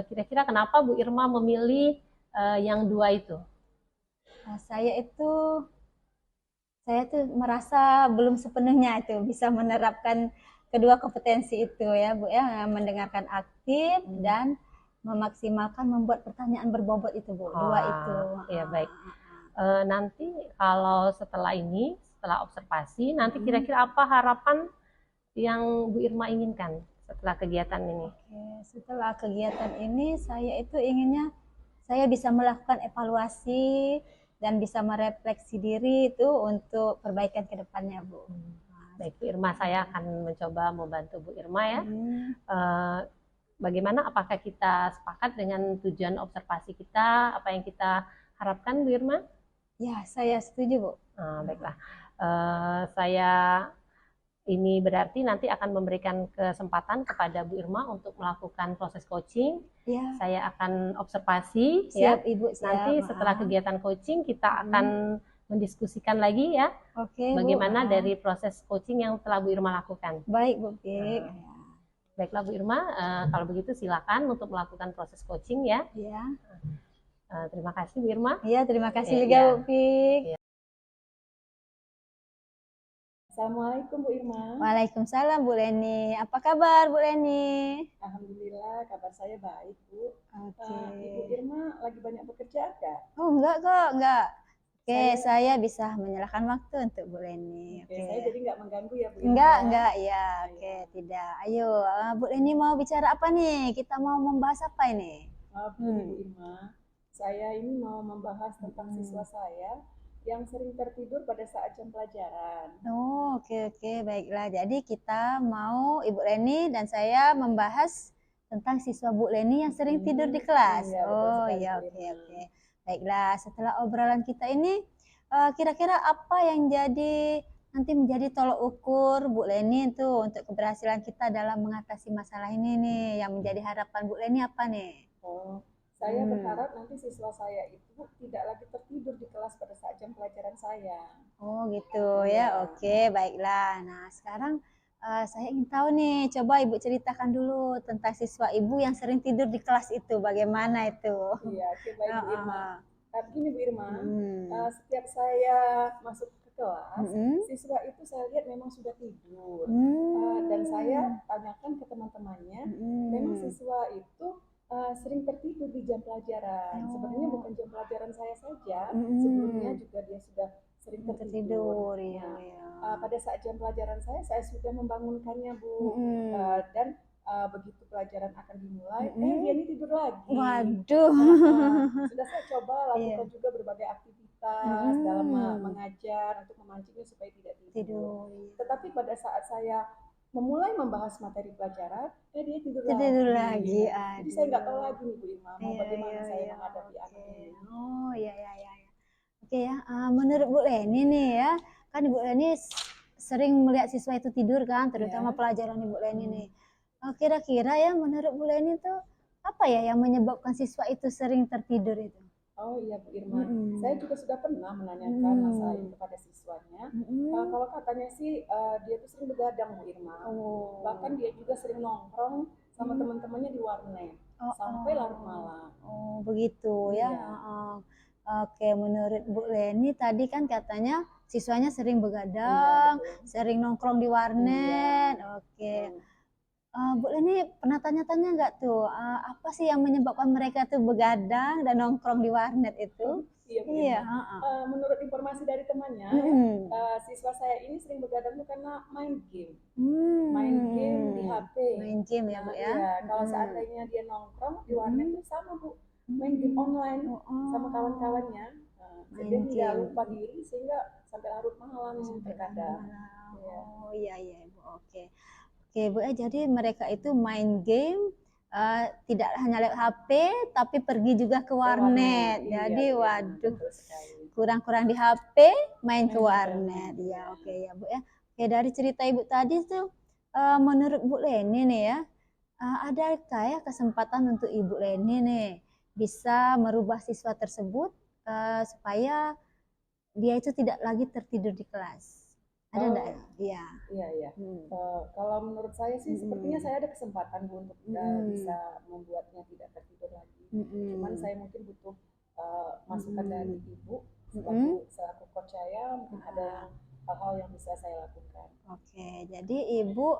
Kira-kira kenapa Bu Irma memilih yang dua itu? Saya tuh merasa belum sepenuhnya itu bisa menerapkan kedua kompetensi itu ya Bu ya, mendengarkan aktif dan memaksimalkan membuat pertanyaan berbobot itu Bu. Dua itu. Ya baik. Nanti kalau setelah observasi, nanti kira-kira apa harapan yang Bu Irma inginkan setelah kegiatan ini? Oke, setelah kegiatan ini saya itu inginnya saya bisa melakukan evaluasi dan bisa merefleksi diri itu untuk perbaikan ke depannya, Bu. Baik, Bu Irma, saya akan mencoba membantu Bu Irma ya. Bagaimana, apakah kita sepakat dengan tujuan observasi kita, apa yang kita harapkan, Bu Irma? Ya, saya setuju, Bu. Baiklah. Saya ini berarti nanti akan memberikan kesempatan kepada Bu Irma untuk melakukan proses coaching. Ya. Saya akan observasi. Siap, ya. Ibu. Siap. Nanti setelah kegiatan coaching kita akan mendiskusikan lagi ya. Oke, bagaimana Bu. Dari proses coaching yang telah Bu Irma lakukan. Baik, Bu Pik. Baiklah Bu Irma, kalau begitu silakan untuk melakukan proses coaching ya. Ya. Terima kasih Bu Irma. Iya, terima kasih juga Bu Pik. Assalamualaikum Bu Irma. Waalaikumsalam Bu Leni. Apa kabar Bu Leni? Alhamdulillah, kabar saya baik Bu. Oke. Ibu Irma lagi banyak bekerja enggak? Oh enggak kok, enggak. Oke, saya bisa menyerahkan waktu untuk Bu Leni. Oke, saya jadi enggak mengganggu ya Bu Irma? Enggak ya. Oke, tidak. Ayo, Bu Leni mau bicara apa nih? Kita mau membahas apa ini? Bu Irma, saya ini mau membahas tentang siswa saya yang sering tertidur pada saat jam pelajaran. Oh, oke, baiklah. Jadi kita mau Ibu Leni dan saya membahas tentang siswa Bu Leni yang sering tidur di kelas. Iya, oh iya, oke. Baiklah, setelah obrolan kita ini, kira-kira apa yang nanti menjadi tolok ukur Bu Leni itu untuk keberhasilan kita dalam mengatasi masalah ini nih, yang menjadi harapan Bu Leni apa nih? Saya berharap nanti siswa saya itu tidak lagi tertidur di kelas pada saat jam pelajaran saya. Oh gitu ya, oke, baiklah. Nah sekarang saya ingin tahu nih, coba Ibu ceritakan dulu tentang siswa Ibu yang sering tidur di kelas itu, bagaimana itu? Iya, oke, baik Bu Irma. Tapi gini Bu Irma, setiap saya masuk ke kelas, siswa itu saya lihat memang sudah tidur. Dan saya tanyakan ke teman-temannya, memang siswa itu sering tertidur di jam pelajaran. Sebenarnya bukan jam pelajaran saya saja, sebelumnya juga dia sudah sering tertidur. Pada saat jam pelajaran saya sudah membangunkannya Bu, dan begitu pelajaran akan dimulai, dia ini tidur lagi. Waduh. Sudah saya coba lakukan juga berbagai aktivitas dalam mengajar untuk memancingnya supaya tidak tidur. Tetapi pada saat saya memulai membahas materi pelajaran, dia tidur lagi. Jadi saya nggak tahu lagi nih Bu Irma, mau bagaimana saya menghadapi anak ini. Oh iya. Oke ya, menurut Bu Leni nih ya, kan Ibu Leni sering melihat siswa itu tidur kan, terutama pelajaran Ibu Leni nih. Kira-kira ya menurut Bu Leni tuh apa ya yang menyebabkan siswa itu sering tertidur itu? Oh iya Bu Irma, saya juga sudah pernah menanyakan masalah itu kepada siswanya. Kalau katanya sih dia tuh sering begadang Bu Irma. Bahkan dia juga sering nongkrong sama teman-temannya di warnet. sampai larut malam. Oh, begitu ya. Iya. Oke, menurut Bu Leni tadi kan katanya siswanya sering Iya, begadang, betul. sering nongkrong di warnet. Oke. Bu Leni pernah tanya-tanya nggak tuh, apa sih yang menyebabkan mereka tuh begadang dan nongkrong di warnet itu? Iya, Bu Iya, Irma. Menurut informasi dari temannya, Mm-mm. siswa saya ini sering begadang tuh karena main game. Hmm. Main game di HP. Main game ya, Bu ya. Iya, kalau seandainya dia nongkrong di warnet tuh sama, Bu. Main game online sama kawan-kawannya. Main Dia nggak game. lupa diri sehingga sampai larut malam terkadang. Iya. Oh iya iya Bu. Oke. Oke Bu ya, jadi mereka itu main game tidak hanya lewat HP tapi pergi juga ke warnet. Iya, Jadi iya, waduh, betul sekali. kurang-kurang di HP, main ke Main ke warnet. warnet, Ya, iya. oke ya Bu ya. Oke, dari cerita Ibu tadi tuh menurut Bu Leni nih ya, adakah ya kesempatan untuk Ibu Leni nih bisa merubah siswa tersebut supaya dia itu tidak lagi tertidur di kelas? Ada enggak ya? Iya. Iya, iya. Kalau menurut saya sih sepertinya saya ada kesempatan Bu untuk bisa membuatnya tidak tertidur lagi. Cuman saya mungkin butuh masukan dari Ibu selaku coach saya, mungkin ada hal-hal yang bisa saya lakukan. Oke, jadi Ibu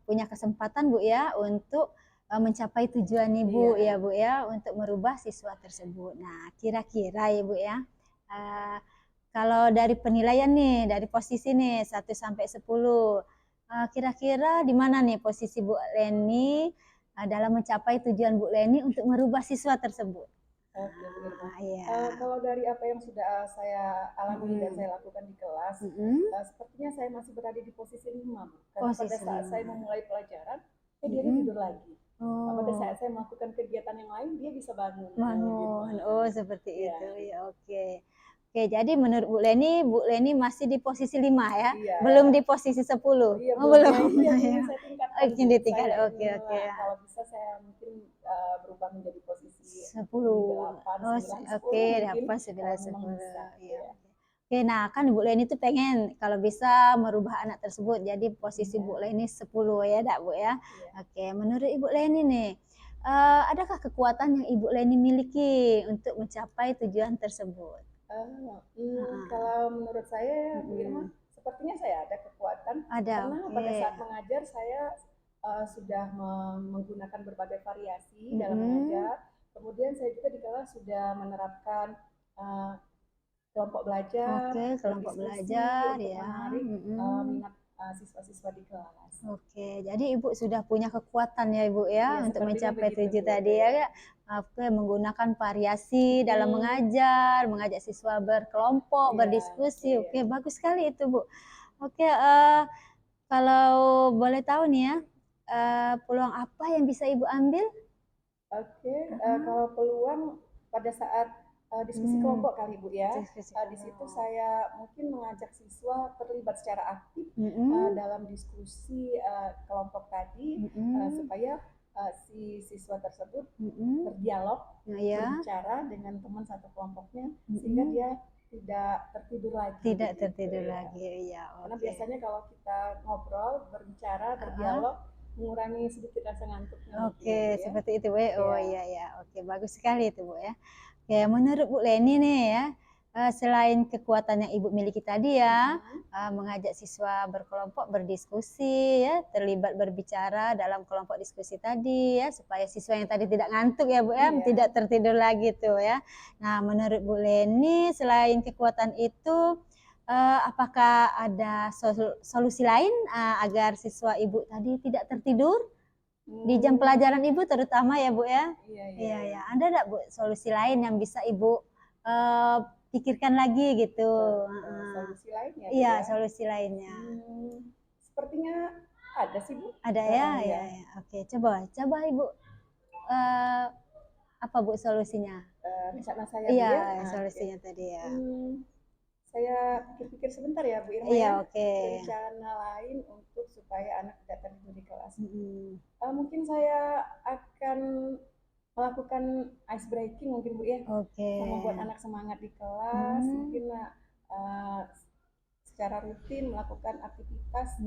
punya kesempatan Bu ya untuk mencapai tujuan Ibu ya Bu ya, untuk merubah siswa tersebut. Nah, kira-kira ya Bu ya, kalau dari penilaian nih, dari posisi nih 1 sampai 10, kira-kira di mana nih posisi Bu Leni dalam mencapai tujuan Bu Leni untuk merubah siswa tersebut? Oke, Bu Irma. Iya. Kalau dari apa yang sudah saya alami dan saya lakukan di kelas, sepertinya saya masih berada di posisi 5, Bu. Karena pada saat saya memulai pelajaran, dia tidur lagi. Pada saat saya melakukan kegiatan yang lain, dia bisa bangun. Oh, seperti itu. Ya, oke. Oke, jadi menurut Bu Leni masih di posisi 5 ya? Iya. Belum di posisi 10? Iya, belum. Iya, saya tingkatkan. Oke, ditingkat. Oke. Kalau bisa saya mungkin berubah menjadi posisi 10. 8, 9, 10 Oke, mungkin. 8, 9, 10. Iya. Oke, nah kan Bu Leni itu pengen kalau bisa merubah anak tersebut jadi posisi Bu Leni 10 ya, Dak Bu ya. Oke, menurut Ibu Leni nih, adakah kekuatan yang Ibu Leni miliki untuk mencapai tujuan tersebut? Kalau menurut saya, Bu Irma, sepertinya saya ada kekuatan. Karena pada saat mengajar saya sudah menggunakan berbagai variasi dalam mengajar. Kemudian saya juga di kelas sudah menerapkan kelompok belajar, kelompok belajar untuk ya, menarik minat siswa-siswa di kelas. Oke, jadi Ibu sudah punya kekuatan ya Ibu ya, untuk mencapai tujuan tadi ya. Oke, menggunakan variasi dalam mengajak siswa berkelompok, berdiskusi. Oke, bagus sekali itu Bu. Oke, kalau boleh tahu nih ya, peluang apa yang bisa Ibu ambil? Oke, kalau peluang pada saat diskusi kelompok kali Bu ya. Di situ saya mungkin mengajak siswa terlibat secara aktif dalam diskusi kelompok tadi supaya si siswa tersebut berdialog, berbicara dengan teman satu kelompoknya sehingga dia tidak tertidur lagi. Tidak tertidur lagi, ya. Karena biasanya kalau kita ngobrol, berbicara, berdialog, mengurangi sedikit rasa ngantuknya. Oke, seperti itu Bu. Oh iya ya. Oke, bagus sekali itu Bu ya. Oke, menurut Bu Leni nih ya, selain kekuatan yang Ibu miliki tadi ya, mengajak siswa berkelompok berdiskusi ya, terlibat berbicara dalam kelompok diskusi tadi ya, supaya siswa yang tadi tidak ngantuk ya Bu ya, tidak tertidur lagi tuh ya. Nah, menurut Bu Leni selain kekuatan itu, apakah ada solusi lain agar siswa Ibu tadi tidak tertidur di jam pelajaran Ibu terutama ya Bu ya? Iya. Ada enggak Bu solusi lain yang bisa Ibu pikirkan lagi gitu? Solusi lainnya? Iya, solusi lainnya. Sepertinya ada sih Bu. Ada ya? Ya. Oke, coba Ibu. Apa Bu solusinya? Rencana saya iya, ya. Solusinya tadi ya. Saya pikir-pikir sebentar ya Bu Irma. Iya, rencana lain untuk supaya anak tidak tertidur di kelas. Mungkin saya akan melakukan ice breaking mungkin Bu ya. Membuat anak semangat di kelas. Mungkin secara rutin melakukan aktivitas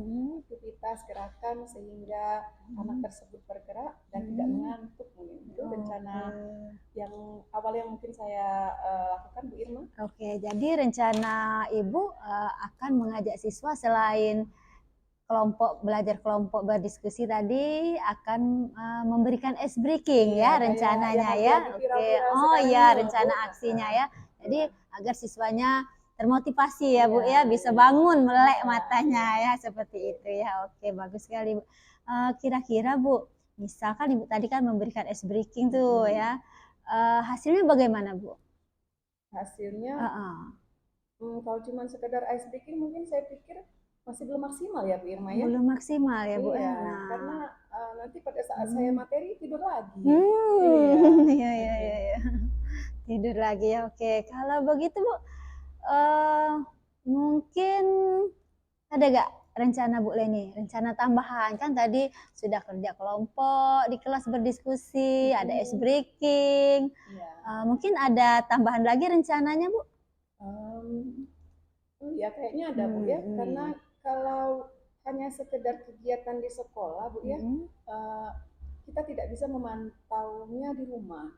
gerakan sehingga anak tersebut bergerak dan tidak mengantuk. Itu rencana yang awal yang mungkin saya lakukan, Bu Irma. Oke, jadi rencana Ibu akan mengajak siswa selain belajar kelompok berdiskusi tadi akan memberikan ice breaking ya rencananya ya. Oke. Oh ya, rencana aksinya ya. Jadi agar siswanya termotivasi ya Bu ya, bisa bangun melek matanya ya seperti itu ya. Oke, bagus sekali Bu. Kira-kira Bu, misalkan Ibu tadi kan memberikan ice breaking tuh ya. Hasilnya bagaimana Bu? Hasilnya kalau cuma sekedar ice breaking mungkin saya pikir masih belum maksimal ya Bu Irma ya. Belum maksimal ya Bu. Iya, karena nanti pada saat saya materi tidur lagi. Iya. Tidur lagi ya. Oke, kalau begitu Bu, mungkin ada gak rencana Bu Leni, rencana tambahan? Kan tadi sudah kerja kelompok di kelas berdiskusi, ada ice breaking. Mungkin ada tambahan lagi rencananya Bu? Ya kayaknya ada Bu ya, karena kalau hanya sekedar kegiatan di sekolah Bu ya, kita tidak bisa memantaunya di rumah.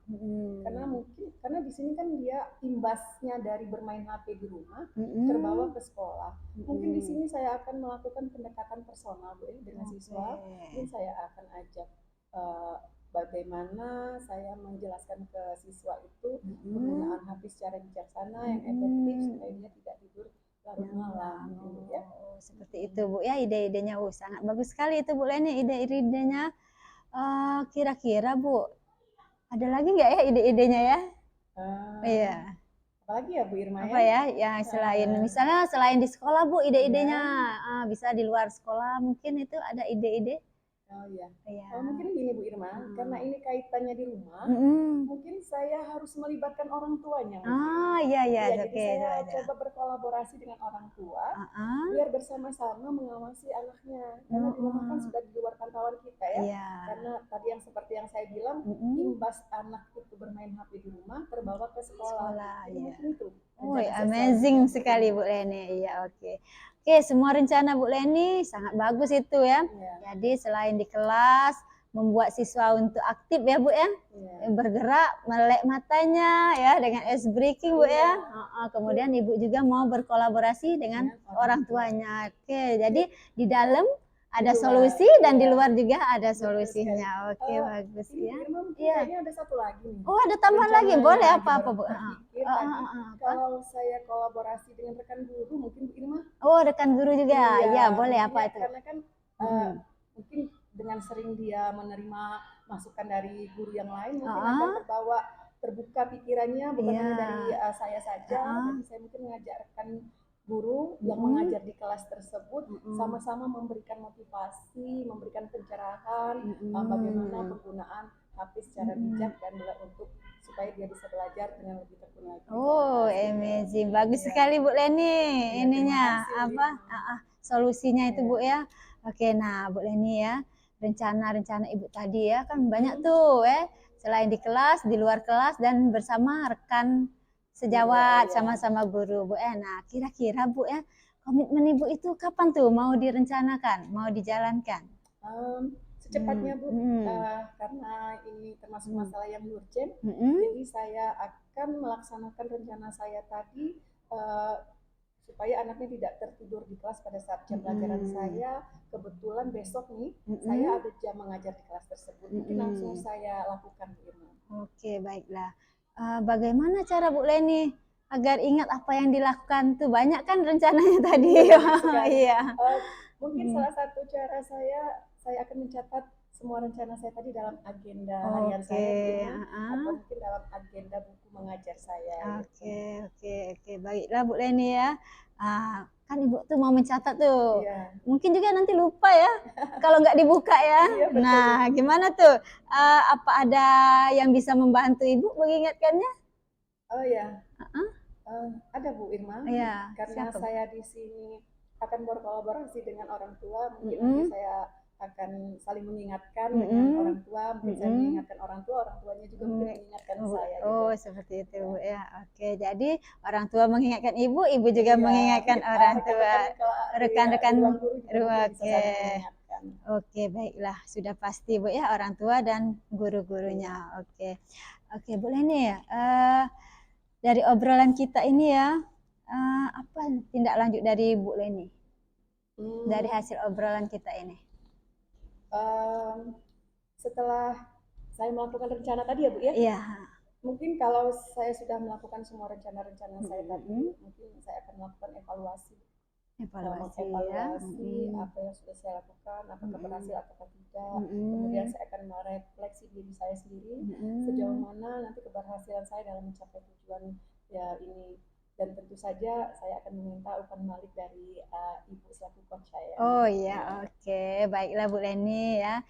Karena di sini kan dia imbasnya dari bermain HP di rumah terbawa ke sekolah. Mungkin di sini saya akan melakukan pendekatan personal Bu ya dengan siswa. Mungkin saya akan ajak bagaimana saya menjelaskan ke siswa itu penggunaan HP secara bijaksana yang efektif supaya dia tidak tidur larut malam. Ya. Seperti itu Bu ya, ide-idenya sangat bagus sekali itu Bu Leni, ide-idenya. Kira-kira Bu, ada lagi nggak ya ide-idenya ya? Iya. Apalagi ya Bu Irma apa ya? Yang selain misalnya selain di sekolah Bu, ide-idenya bisa di luar sekolah mungkin itu ada ide-ide? Oh iya. Mungkin gini Bu Irma, karena ini kaitannya di rumah, mungkin saya harus melibatkan orang tuanya. Iya. Jadi saya coba berkolaborasi dengan orang tua, biar bersama-sama mengawasi anaknya. Karena di rumah kan sudah di luar pantauan kita ya. Karena tadi yang seperti yang saya bilang, imbas anak itu bermain HP di rumah terbawa ke sekolah. Mungkin itu. Amazing sekali Bu Leni. Iya, oke. Oke, semua rencana Bu Leni sangat bagus itu ya. Jadi selain di kelas membuat siswa untuk aktif ya Bu ya, bergerak, melek matanya ya dengan ice breaking Bu ya. Kemudian Ibu juga mau berkolaborasi dengan orang tuanya. Oke, jadi di dalam ada solusi dan di luar juga ada solusinya. Oke, bagus ya. Iya. Ada satu lagi nih. Oh, ada tambahan lagi. Boleh apa Bu? Kalau saya kolaborasi dengan rekan guru mungkin Bu Irma. Oh, rekan guru juga. Iya, boleh apa itu? Karena kan mungkin dengan sering dia menerima masukan dari guru yang lain mungkin akan terbuka pikirannya bukan hanya dari saya saja, tapi saya mungkin mengajak rekan guru yang mengajar di kelas tersebut sama-sama memberikan motivasi, memberikan pencerahan bagaimana penggunaan HP secara bijak dan untuk supaya dia bisa belajar dengan lebih tekun lagi. Oh, amazing. Bagus sekali Bu Leni. Ininya solusinya itu Bu ya. Oke, nah Bu Leni ya, rencana-rencana Ibu tadi ya kan banyak tuh selain di kelas, di luar kelas dan bersama rekan sejawat sama-sama guru Bu. Nah, kira-kira Bu ya, komitmen Ibu itu kapan tuh mau direncanakan, mau dijalankan? Secepatnya Bu, karena ini termasuk masalah yang urgent, jadi saya akan melaksanakan rencana saya tadi supaya anaknya tidak tertidur di kelas pada saat jam pelajaran saya. Kebetulan besok nih saya ada jam mengajar di kelas tersebut, mungkin langsung saya lakukan Bu Irma. Oke, baiklah. Bagaimana cara Bu Leni agar ingat apa yang dilakukan tuh? Banyak kan rencananya tadi. Iya. Mungkin salah satu cara saya akan mencatat semua rencana saya tadi dalam agenda harian saya atau mungkin dalam agenda buku mengajar saya. Oke. Baiklah Bu Leni ya. Kan Ibu tuh mau mencatat tuh. Mungkin juga nanti lupa ya kalau nggak dibuka ya. Nah, gimana tuh? Apa ada yang bisa membantu Ibu mengingatkannya? Oh ya. Ada Bu Irma. Karena saya di sini akan berkolaborasi dengan orang tua, mungkin nanti saya akan saling mengingatkan dengan orang tua, mungkin saya mengingatkan orang tuanya juga mungkin mengingatkan saya gitu. Oh, seperti itu Bu ya. Oke, jadi orang tua mengingatkan ibu, ibu juga mengingatkan orang tua. Rekan-rekan oke. Oke, baiklah. Sudah pasti Bu ya, orang tua dan guru-gurunya. Oke. Oke, boleh nih ya. Dari obrolan kita ini ya, apa tindak lanjut dari Bu Leni? Dari hasil obrolan kita ini. Setelah saya melakukan rencana tadi ya Bu ya? Iya. Mungkin kalau saya sudah melakukan semua rencana-rencana saya tadi, mungkin saya akan melakukan evaluasi ya. apa yang sudah saya lakukan, apakah berhasil atau tidak. Kemudian saya akan merefleksi diri saya sendiri sejauh mana nanti keberhasilan saya dalam mencapai tujuan ya ini. Dan tentu saja saya akan meminta umpan balik dari Ibu selaku coach saya. Oh iya, oke. Baiklah Bu Leni ya.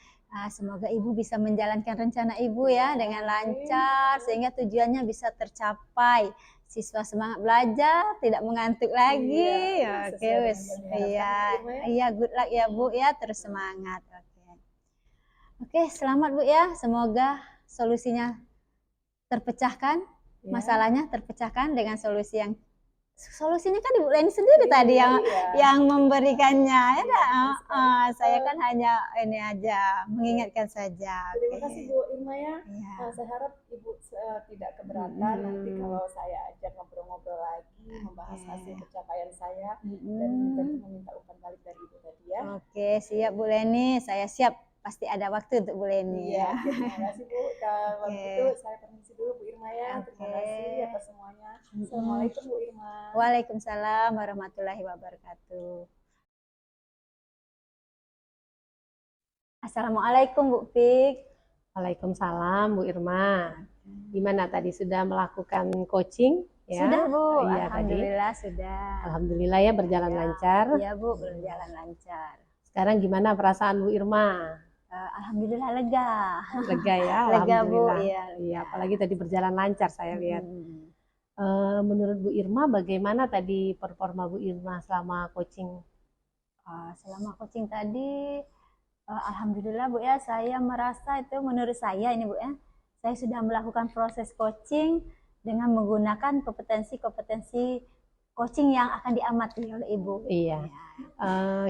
Semoga Ibu bisa menjalankan rencana Ibu ya dengan lancar sehingga tujuannya bisa tercapai. Siswa semangat belajar, tidak mengantuk lagi. Oke, wes. Iya, good luck ya Bu ya, terus semangat. Oke, selamat Bu ya. Semoga solusinya terpecahkan. Masalahnya terpecahkan dengan solusinya kan Ibu Leni sendiri tadi yang memberikannya ya. Saya kan hanya ini aja mengingatkan saja. Terima kasih Bu Irma ya. Saya harap Ibu tidak keberatan nanti kalau saya ajak ngobrol-ngobrol lagi membahas hasil pencapaian saya dan tentu meminta umpan balik dari Ibu tadi ya. Oke, siap Bu Leni, saya siap. Pasti ada waktu untuk Bu Leni ya. Terima kasih Bu. Kalau begitu saya permisi dulu Bu Irma ya. Terima kasih atas semuanya. Assalamualaikum Bu Irma. Waalaikumsalam warahmatullahi wabarakatuh. Assalamualaikum Bu Fik. Waalaikumsalam Bu Irma. Gimana tadi sudah melakukan coaching? Ya? Sudah Bu, Iya, alhamdulillah sudah. Alhamdulillah ya berjalan lancar. Iya Bu, berjalan lancar. Sekarang gimana perasaan Bu Irma? Alhamdulillah lega. Lega ya, lega Bu. Iya, apalagi tadi berjalan lancar saya lihat. Menurut Bu Irma, bagaimana tadi performa Bu Irma selama coaching? Selama coaching tadi, alhamdulillah Bu ya, saya merasa itu menurut saya ini Bu ya, saya sudah melakukan proses coaching dengan menggunakan kompetensi coaching yang akan diamati oleh Ibu. Iya.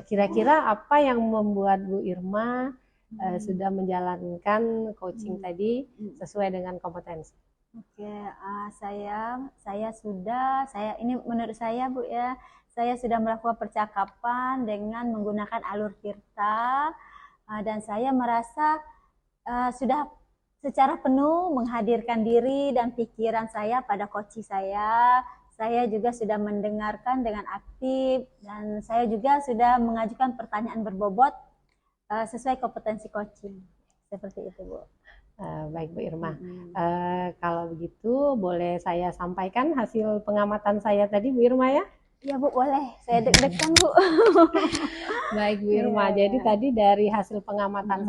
Kira-kira apa yang membuat Bu Irma sudah menjalankan coaching tadi sesuai dengan kompetensi? Oke, saya ini menurut saya Bu ya, saya sudah melakukan percakapan dengan menggunakan alur Tirta dan saya merasa sudah secara penuh menghadirkan diri dan pikiran saya pada coach saya. Saya juga sudah mendengarkan dengan aktif dan saya juga sudah mengajukan pertanyaan berbobot sesuai kompetensi coaching. Seperti itu Bu. Baik Bu Irma. Kalau begitu boleh saya sampaikan hasil pengamatan saya tadi Bu Irma ya? Iya Bu, boleh. Saya deg-degan Bu. Baik Bu Irma. Jadi tadi dari hasil pengamatan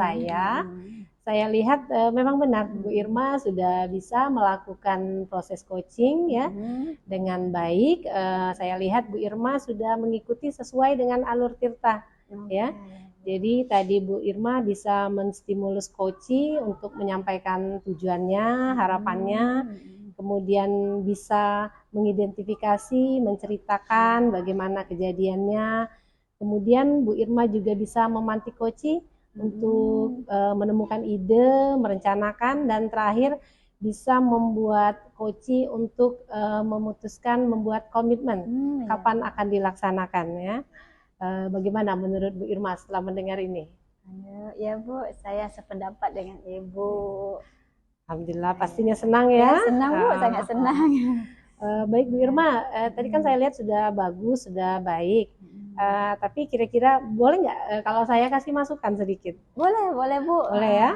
saya lihat memang benar Bu Irma sudah bisa melakukan proses coaching ya dengan baik. Saya lihat Bu Irma sudah mengikuti sesuai dengan alur Tirta ya. Jadi tadi Bu Irma bisa menstimulus coaching untuk menyampaikan tujuannya, harapannya, kemudian bisa mengidentifikasi, menceritakan bagaimana kejadiannya. Kemudian Bu Irma juga bisa memantik coaching untuk menemukan ide, merencanakan, dan terakhir bisa membuat coaching untuk memutuskan membuat komitmen kapan akan dilaksanakan ya. Bagaimana menurut Bu Irma setelah mendengar ini? Ya Bu, saya sependapat dengan Ibu. Alhamdulillah, pastinya senang ya? Senang Bu, sangat senang. Baik Bu Irma, tadi kan saya lihat sudah bagus, sudah baik. Tapi kira-kira boleh nggak kalau saya kasih masukan sedikit? Boleh Bu. Boleh ya?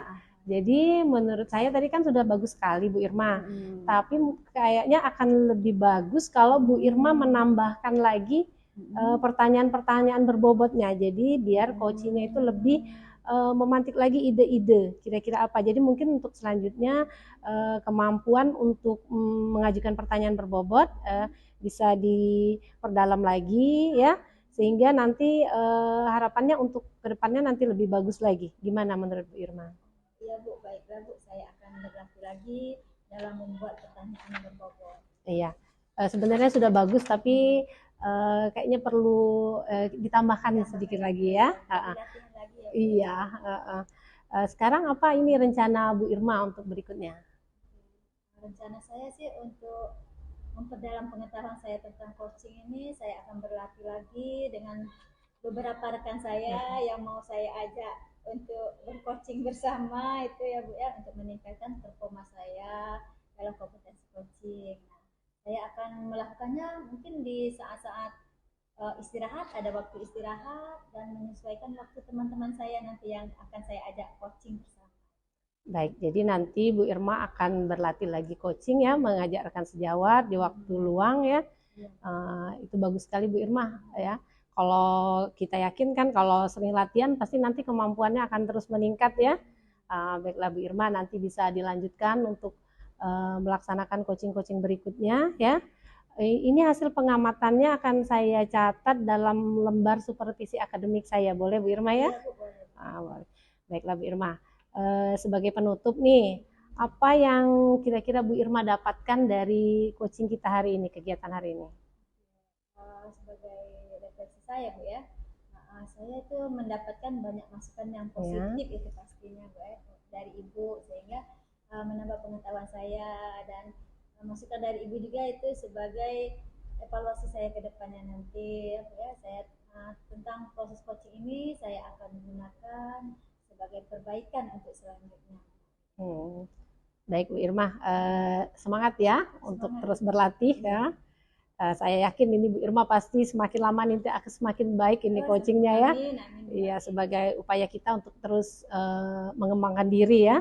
Jadi menurut saya tadi kan sudah bagus sekali Bu Irma. Tapi kayaknya akan lebih bagus kalau Bu Irma menambahkan lagi pertanyaan-pertanyaan berbobotnya. Jadi biar coachingnya itu lebih memantik lagi ide-ide. Kira-kira apa? Jadi mungkin untuk selanjutnya kemampuan untuk mengajukan pertanyaan berbobot bisa diperdalam lagi ya. sehingga nanti harapannya untuk kedepannya nanti lebih bagus lagi. Gimana menurut Bu Irma? Iya Bu, baiklah Bu, saya akan berlatih lagi dalam membuat pertanyaan yang berbobot. Iya, sebenarnya sudah bagus tapi kayaknya perlu ditambahkan sedikit lagi ya. Latihan lagi ya Bu. Iya. Sekarang apa ini rencana Bu Irma untuk berikutnya? Rencana saya sih untuk memperdalam pengetahuan saya tentang coaching ini, saya akan berlatih lagi dengan beberapa rekan saya yang mau saya ajak untuk bercoaching bersama itu ya Bu ya, untuk meningkatkan performa saya dalam kompetensi coaching. Nah, saya akan melakukannya mungkin di saat-saat istirahat, ada waktu istirahat dan menyesuaikan waktu teman-teman saya nanti yang akan saya ajak coaching bersama. Baik, jadi nanti Bu Irma akan berlatih lagi coaching ya, mengajak rekan sejawat di waktu luang ya. Itu bagus sekali Bu Irma ya. Kalau kita yakin kan kalau sering latihan pasti nanti kemampuannya akan terus meningkat ya. Baiklah Bu Irma, nanti bisa dilanjutkan untuk melaksanakan coaching-coaching berikutnya ya. Ini hasil pengamatannya akan saya catat dalam lembar supervisi akademik saya. Boleh Bu Irma ya? Baiklah Bu Irma. Sebagai penutup nih, apa yang kira-kira Bu Irma dapatkan dari coaching kita hari ini, kegiatan hari ini? Sebagai refleksi saya Bu ya, saya itu mendapatkan banyak masukan yang positif ya. Itu pastinya Bu ya, dari Ibu, sehingga menambah pengetahuan saya, dan masukan dari Ibu juga itu sebagai evaluasi saya ke depannya nanti ya. Saya tentang proses coaching ini saya akan gunakan sebagai perbaikan untuk selanjutnya. Baik Bu Irma, semangat ya untuk terus berlatih ya. Saya yakin ini Bu Irma pasti semakin lama nanti akan semakin baik ini coachingnya ya. Iya, sebagai upaya kita untuk terus mengembangkan diri ya.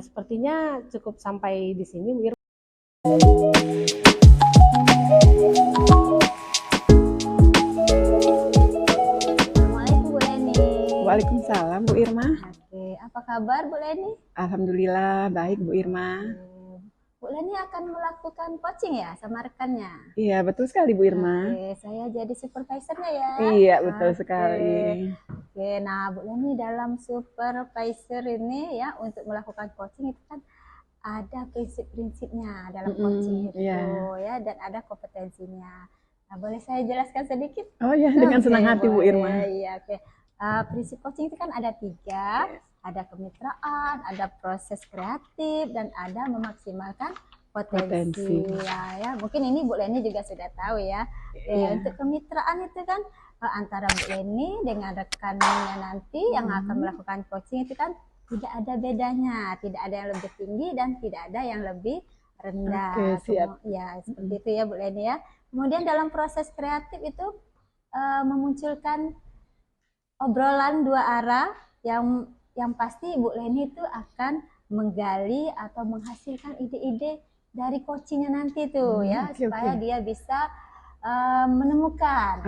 Sepertinya cukup sampai di sini Bu Irma. Waalaikumsalam Bu Irma. Oke, apa kabar Bu Leni? Alhamdulillah baik Bu Irma. Bu Leni akan melakukan coaching ya sama rekannya? Iya betul sekali Bu Irma. Oke, saya jadi supervisornya ya. Iya betul sekali. Oke, nah Bu Leni dalam supervisor ini ya untuk melakukan coaching itu kan ada prinsip-prinsipnya dalam coaching itu ya, dan ada kompetensinya. Nah, boleh saya jelaskan sedikit? Oh ya, dengan senang hati Bu Irma. Iya, oke. Prinsip coaching itu kan ada 3, ada kemitraan, ada proses kreatif, dan ada memaksimalkan potensi. Ya, mungkin ini Bu Leni juga sudah tahu ya. Untuk kemitraan itu kan antara Bu Leni dengan rekannya nanti yang akan melakukan coaching itu kan tidak ada bedanya, tidak ada yang lebih tinggi dan tidak ada yang lebih rendah. Siap. Ya, seperti itu ya Bu Leni ya. Kemudian dalam proses kreatif itu memunculkan obrolan 2 arah yang pasti Bu Leni itu akan menggali atau menghasilkan ide-ide dari coachingnya nanti tuh ya, supaya dia bisa menemukan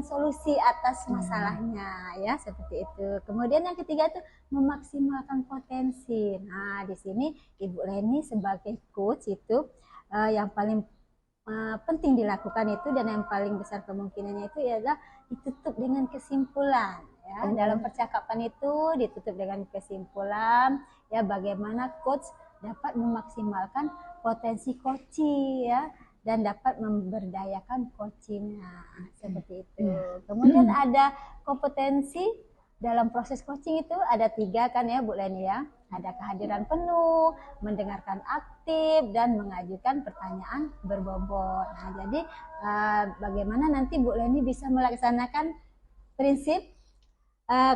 solusi atas masalahnya ya, seperti itu. Kemudian yang ketiga itu memaksimalkan potensi. Nah, di sini Ibu Leni sebagai coach itu yang paling penting dilakukan itu, dan yang paling besar kemungkinannya itu adalah ditutup dengan kesimpulan ya. Dalam percakapan itu ditutup dengan kesimpulan ya, bagaimana coach dapat memaksimalkan potensi coaching ya, dan dapat memberdayakan coachingnya, seperti itu. Kemudian ada kompetensi dalam proses coaching itu ada 3 kan ya Bu Leni ya. Ada kehadiran penuh, mendengarkan aktif, dan mengajukan pertanyaan berbobot. Nah, jadi bagaimana nanti Bu Leni bisa melaksanakan prinsip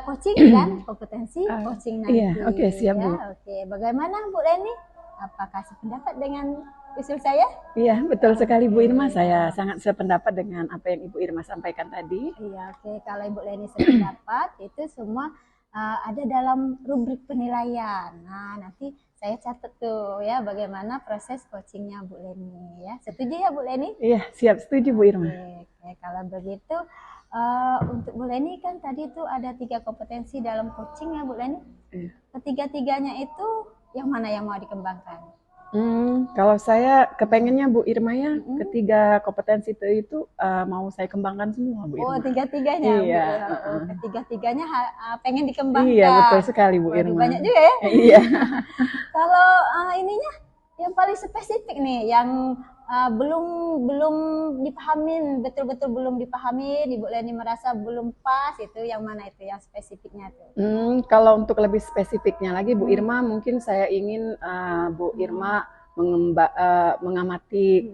coaching dan kompetensi coaching nanti. Iya, oke, siap Bu. Oke, bagaimana Bu Leni? Apakah sependapat dengan usul saya? Iya, betul sekali Bu Irma. Saya sangat sependapat dengan apa yang Ibu Irma sampaikan tadi. Iya, oke. Kalau Ibu Leni sependapat, itu semua ada dalam rubrik penilaian. Nah, nanti saya catat tuh ya bagaimana proses coachingnya Bu Leni ya. Setuju ya Bu Leni? Iya, siap, setuju Bu Irma. Oke, kalau begitu untuk Bu Leni kan tadi tuh ada 3 kompetensi dalam coaching ya Bu Leni. Ketiga-tiganya itu yang mana yang mau dikembangkan? Kalau saya kepengennya Bu Irma ya, Mm-mm. ketiga kompetensi itu mau saya kembangkan semua Bu Oh, Irma. tiga-tiganya, Bu. Iya, Ya. Oh, heeh. ketiga-tiganya pengen Iya, dikembangkan. betul sekali Bu Waduh, Irma. banyak juga ya. Iya. Kalau ininya yang paling spesifik nih, yang belum belum dipahamin, betul-betul belum dipahamin, Ibu Leni merasa belum pas, itu yang mana itu yang spesifiknya tuh? Kalau untuk lebih spesifiknya lagi Bu Irma, mungkin saya ingin Bu Irma mengamati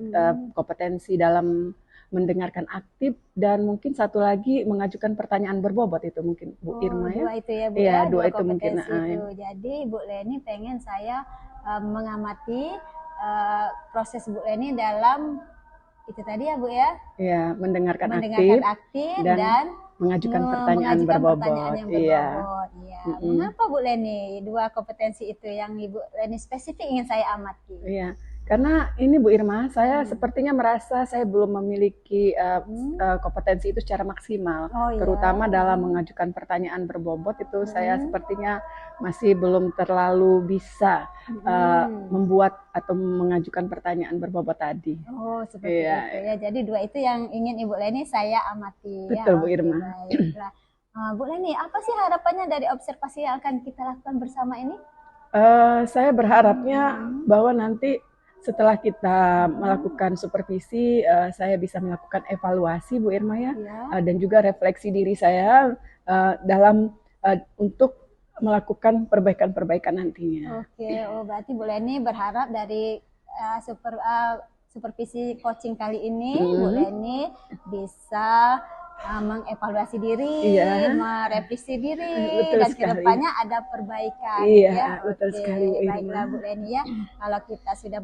kompetensi dalam mendengarkan aktif dan mungkin satu lagi mengajukan pertanyaan berbobot itu mungkin Bu Irma ya. Dua itu ya Bu Iya, ya, dua dua itu mungkin. kompetensi itu. Jadi Bu Leni pengen saya mengamati proses Bu Leni dalam itu tadi ya Bu ya, Iya, mendengarkan aktif dan mengajukan pertanyaan berbobot. pertanyaan yang Iya. berbobot. Iya. Mengapa Bu Leni dua kompetensi itu yang Ibu Leni spesifik ingin saya amati? Iya, karena ini Bu Irma, saya sepertinya merasa saya belum memiliki kompetensi itu secara maksimal, Oh, iya. terutama dalam mengajukan pertanyaan berbobot itu saya sepertinya masih belum terlalu bisa membuat atau mengajukan pertanyaan berbobot tadi. Oh, seperti itu ya. Jadi dua itu yang ingin Ibu Leni saya amati. Betul ya. Bu Irma. Baiklah. Bu Leni, apa sih harapannya dari observasi yang akan kita lakukan bersama ini? Saya berharapnya bahwa nanti setelah kita melakukan supervisi, saya bisa melakukan evaluasi Bu Irma ya, dan juga refleksi diri saya dalam untuk melakukan perbaikan-perbaikan nantinya. Oke, berarti Bu Leni berharap dari supervisi coaching kali ini Bu Leni bisa mengevaluasi diri, merevisi diri, Betul dan sekali. kedepannya ada perbaikan. Iya, ya. betul sekali Bu Irma. Baiklah Bu Leni ya, kalau kita sudah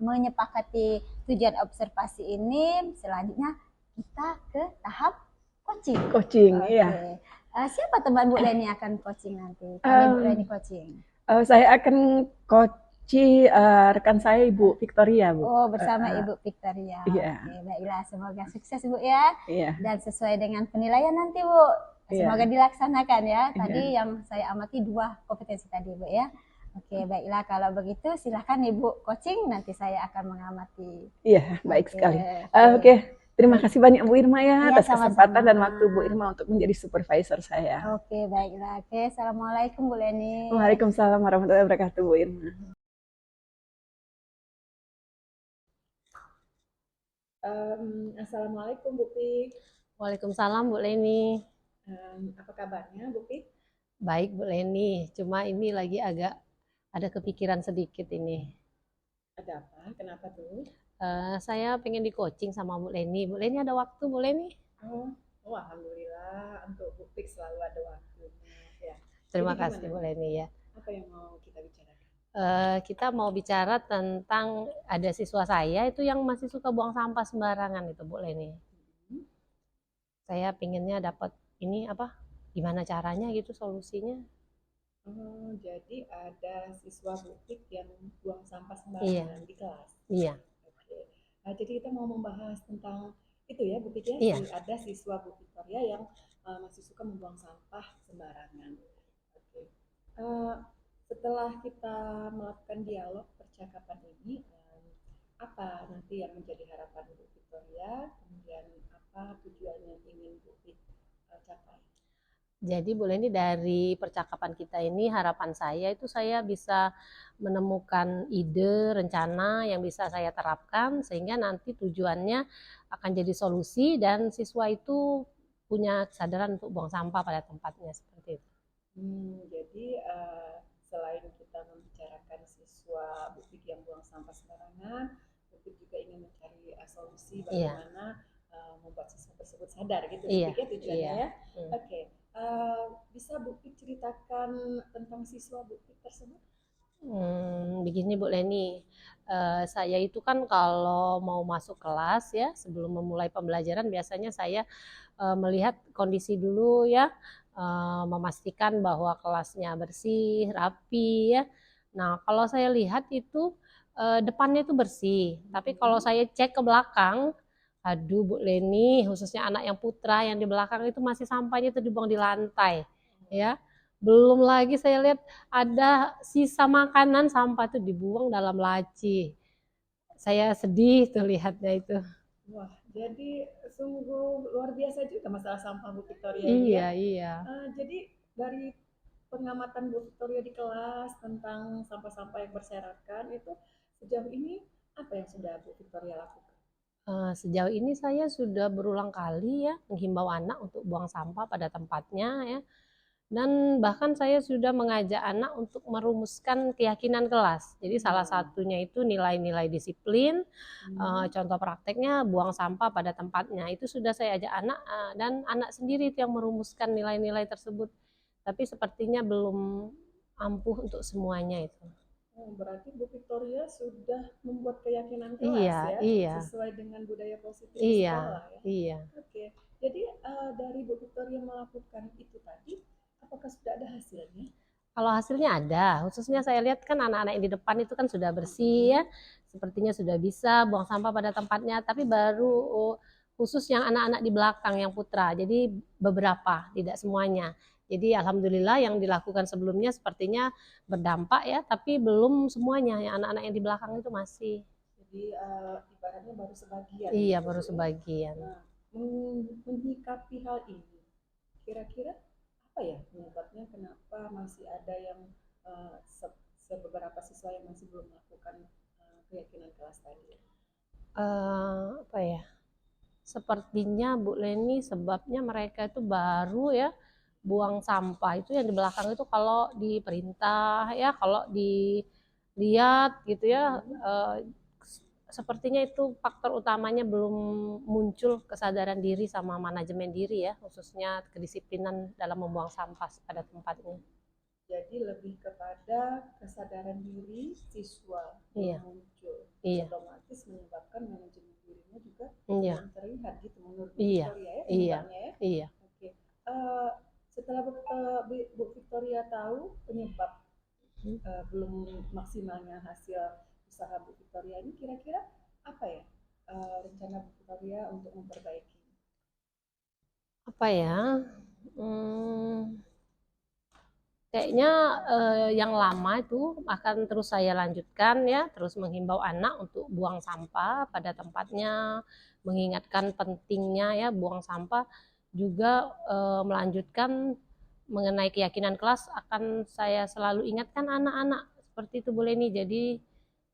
menyepakati tujuan observasi ini, selanjutnya kita ke tahap coaching. Coaching, iya. Siapa teman Bu Leni akan coaching nanti? Kami Bu Leni coaching. Saya akan rekan saya Ibu Victoria Bu. Oh, bersama Ibu Victoria. Iya. Oke, baiklah, semoga sukses Bu ya. Iya. Dan sesuai dengan penilaian nanti Bu. Semoga dilaksanakan ya. Tadi yang saya amati dua kompetensi tadi Bu ya. Oke, baiklah kalau begitu silahkan Ibu coaching, nanti saya akan mengamati. Iya, baik sekali. Oke. Terima kasih banyak Bu Irma ya atas kesempatan dan waktu Bu Irma untuk menjadi supervisor saya. Oke, baiklah. Oke, Assalamualaikum Bu Leni. Waalaikumsalam warahmatullahi wabarakatuh Bu Irma. Assalamualaikum Bu Pik. Waalaikumsalam Bu Leni. Apa kabarnya Bu Pik? Baik Bu Leni, cuma ini lagi agak ada kepikiran sedikit ini. Ada apa? Kenapa tuh? Saya pengen di coaching sama Bu Leni. Bu Leni ada waktu Bu Leni? Oh alhamdulillah, untuk Bu Pik selalu ada waktunya. Ya. Terima kasih Bu Leni ya. Apa yang mau kita bicarakan? Kita mau bicara tentang ada siswa saya itu yang masih suka buang sampah sembarangan itu Bu Leni. Saya pinginnya dapat ini apa? Gimana caranya gitu solusinya? Jadi ada siswa Bu Pik yang buang sampah sembarangan di kelas. Iya. Oke. Jadi kita mau membahas tentang itu ya Bu Pik ya. Iya. Ada siswa Bu Victoria yang masih suka membuang sampah sembarangan. Oke. Setelah kita melakukan dialog percakapan ini, apa nanti yang menjadi harapan Bu Victoria, kemudian apa tujuan yang ingin Bu Pik capai? Jadi Bu Leni, dari percakapan kita ini harapan saya itu saya bisa menemukan ide, rencana yang bisa saya terapkan sehingga nanti tujuannya akan jadi solusi dan siswa itu punya kesadaran untuk buang sampah pada tempatnya seperti itu. Jadi selain kita membicarakan siswa Bu Pik yang buang sampah sembarangan, Bu Pik juga ingin mencari solusi bagaimana membuat siswa tersebut sadar gitu Bu Pik ya tujuannya ya. Oke. Bisa Bu Pik ceritakan tentang siswa Bu Pik tersebut? Begini Bu Leni, saya itu kan kalau mau masuk kelas ya sebelum memulai pembelajaran biasanya saya melihat kondisi dulu ya, memastikan bahwa kelasnya bersih, rapi ya. Nah kalau saya lihat itu depannya itu bersih, tapi kalau saya cek ke belakang, aduh Bu Leni, khususnya anak yang putra yang di belakang itu masih sampahnya itu dibuang di lantai ya. Belum lagi saya lihat ada sisa makanan sampah itu dibuang dalam laci. Saya sedih tuh lihatnya itu. Wah, jadi sungguh luar biasa juga masalah sampah Bu Victoria ini Iya, ya. iya. Jadi dari pengamatan Bu Victoria di kelas tentang sampah-sampah yang berserakan itu sejauh ini apa yang sudah Bu Victoria lakukan? Sejauh ini saya sudah berulang kali ya menghimbau anak untuk buang sampah pada tempatnya ya. Dan bahkan saya sudah mengajak anak untuk merumuskan keyakinan kelas. Jadi salah satunya itu nilai-nilai disiplin, contoh prakteknya buang sampah pada tempatnya. Itu sudah saya ajak anak dan anak sendiri itu yang merumuskan nilai-nilai tersebut. Tapi sepertinya belum ampuh untuk semuanya itu. Oh, berarti Bu Victoria sudah membuat keyakinan kelas Iya, ya, iya, sesuai dengan budaya positif di iya, sekolah ya. iya. Oke, jadi dari Bu Victoria melakukan itu tadi, apakah sudah ada hasilnya? Kalau hasilnya ada, khususnya saya lihat kan anak-anak yang di depan itu kan sudah bersih ya, sepertinya sudah bisa buang sampah pada tempatnya, tapi baru khusus yang anak-anak di belakang yang putra, jadi beberapa, tidak semuanya. Jadi alhamdulillah yang dilakukan sebelumnya sepertinya berdampak ya, tapi belum semuanya, yang anak-anak yang di belakang itu masih. Jadi ibaratnya baru sebagian Iya, gitu baru Bu ya. sebagian. Nah, menyikapi hal ini, kira-kira apa ya penyebabnya kenapa masih ada yang sebeberapa siswa yang masih belum melakukan keyakinan kelas tadi? Apa ya? Sepertinya Bu Leni sebabnya mereka itu baru ya buang sampah itu yang di belakang itu kalau diperintah ya, kalau dilihat gitu ya, sepertinya itu faktor utamanya belum muncul kesadaran diri sama manajemen diri ya, khususnya kedisiplinan dalam membuang sampah pada tempatnya. Jadi lebih kepada kesadaran diri siswa Iya, yang muncul, iya, otomatis menyebabkan manajemen dirinya juga iya, belum terlihat gitu menurut Bu iya, Victoria ya iya, penyebabnya ya. iya. Oke, setelah Bu Victoria tahu penyebab belum maksimalnya hasil usaha Bu Victoria ini, kira-kira apa ya rencana Bu Victoria untuk memperbaiki? Apa ya? Hmm, Kayaknya yang lama itu akan terus saya lanjutkan ya, terus menghimbau anak untuk buang sampah pada tempatnya, mengingatkan pentingnya ya buang sampah, juga melanjutkan mengenai keyakinan kelas akan saya selalu ingatkan anak-anak seperti itu boleh nih. Jadi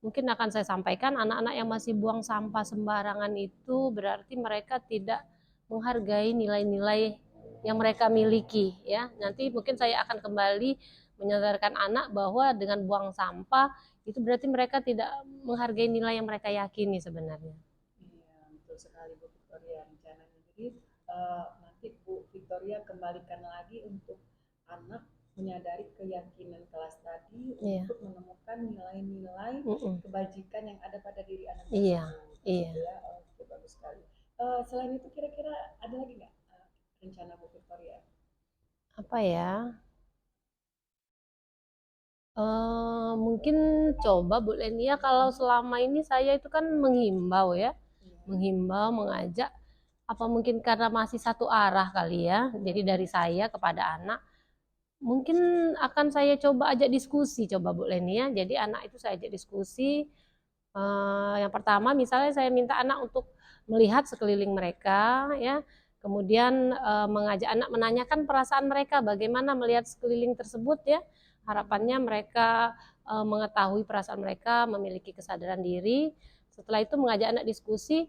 mungkin akan saya sampaikan anak-anak yang masih buang sampah sembarangan itu berarti mereka tidak menghargai nilai-nilai yang mereka miliki ya. Nanti mungkin saya akan kembali menyadarkan anak bahwa dengan buang sampah itu berarti mereka tidak menghargai nilai yang mereka yakini sebenarnya. Iya, betul sekali Bu Victoria rencananya. Jadi nanti Bu Victoria kembalikan lagi untuk anak menyadari keyakinan kelas tadi Iya. untuk menemukan nilai-nilai kebajikan yang ada pada diri anak Iya, tersebut. iya. Gitu ya. Oke, bagus sekali. Selain itu kira-kira ada lagi nggak rencana Bu Victoria? Apa ya? Mungkin coba Bu Lenia kalau selama ini saya itu kan menghimbau ya, menghimbau, mengajak, apa mungkin karena masih satu arah kali ya, jadi dari saya kepada anak, mungkin akan saya coba ajak diskusi, coba Bu Lenia, jadi anak itu saya ajak diskusi, yang pertama misalnya saya minta anak untuk melihat sekeliling mereka ya, kemudian mengajak anak menanyakan perasaan mereka, bagaimana melihat sekeliling tersebut ya, harapannya mereka mengetahui perasaan mereka, memiliki kesadaran diri. Setelah itu mengajak anak diskusi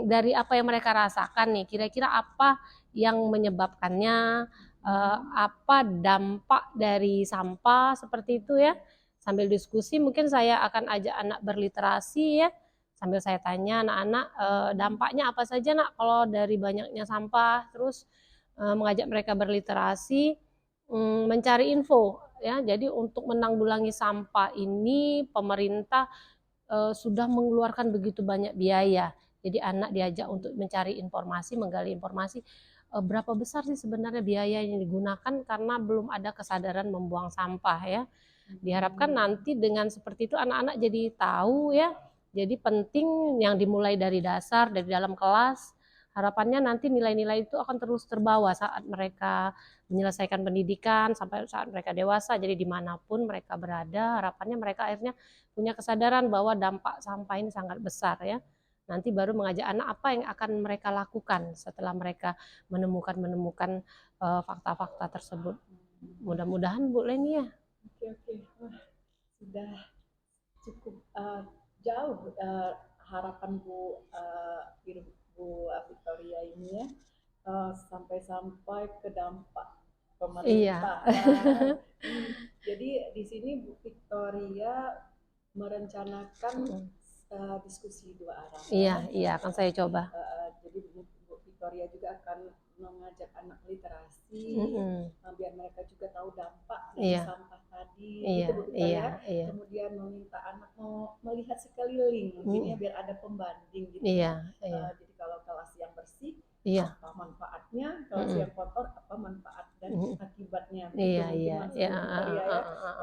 dari apa yang mereka rasakan nih, kira-kira apa yang menyebabkannya, apa dampak dari sampah seperti itu ya. Sambil diskusi mungkin saya akan ajak anak berliterasi ya, sambil saya tanya anak-anak dampaknya apa saja nak kalau dari banyaknya sampah, terus mengajak mereka berliterasi, mencari info ya. Jadi untuk menanggulangi sampah ini pemerintah sudah mengeluarkan begitu banyak biaya. Jadi anak diajak untuk mencari informasi, menggali informasi berapa besar sih sebenarnya biaya yang digunakan karena belum ada kesadaran membuang sampah ya. Diharapkan nanti dengan seperti itu anak-anak jadi tahu ya. Jadi penting yang dimulai dari dasar, dari dalam kelas, Harapannya nanti nilai-nilai itu akan terus terbawa saat mereka menyelesaikan pendidikan sampai saat mereka dewasa. Jadi dimanapun mereka berada, harapannya mereka akhirnya punya kesadaran bahwa dampak sampah ini sangat besar ya. Nanti baru mengajak anak apa yang akan mereka lakukan setelah mereka menemukan fakta-fakta tersebut. Mudah-mudahan Bu Leni ya. Oke. Wah, sudah cukup jauh harapan Bu Victoria ini ya, sampai-sampai ke dampak pemerintah. Iya. Jadi di sini Bu Victoria merencanakan diskusi dua arah. Iya, akan saya coba. Jadi Bu Victoria juga akan mengajak anak literasi, biar mereka juga tahu dampak dari sampah tadi, gitu Bu Victoria. Kemudian meminta anak mau melihat sekeliling, mungkin ya, biar ada pembanding gitu. Jadi kalau kelas yang bersih, apa manfaatnya, kelas yang kotor, apa manfaat dan akibatnya. Mungkin Bu Victoria ya.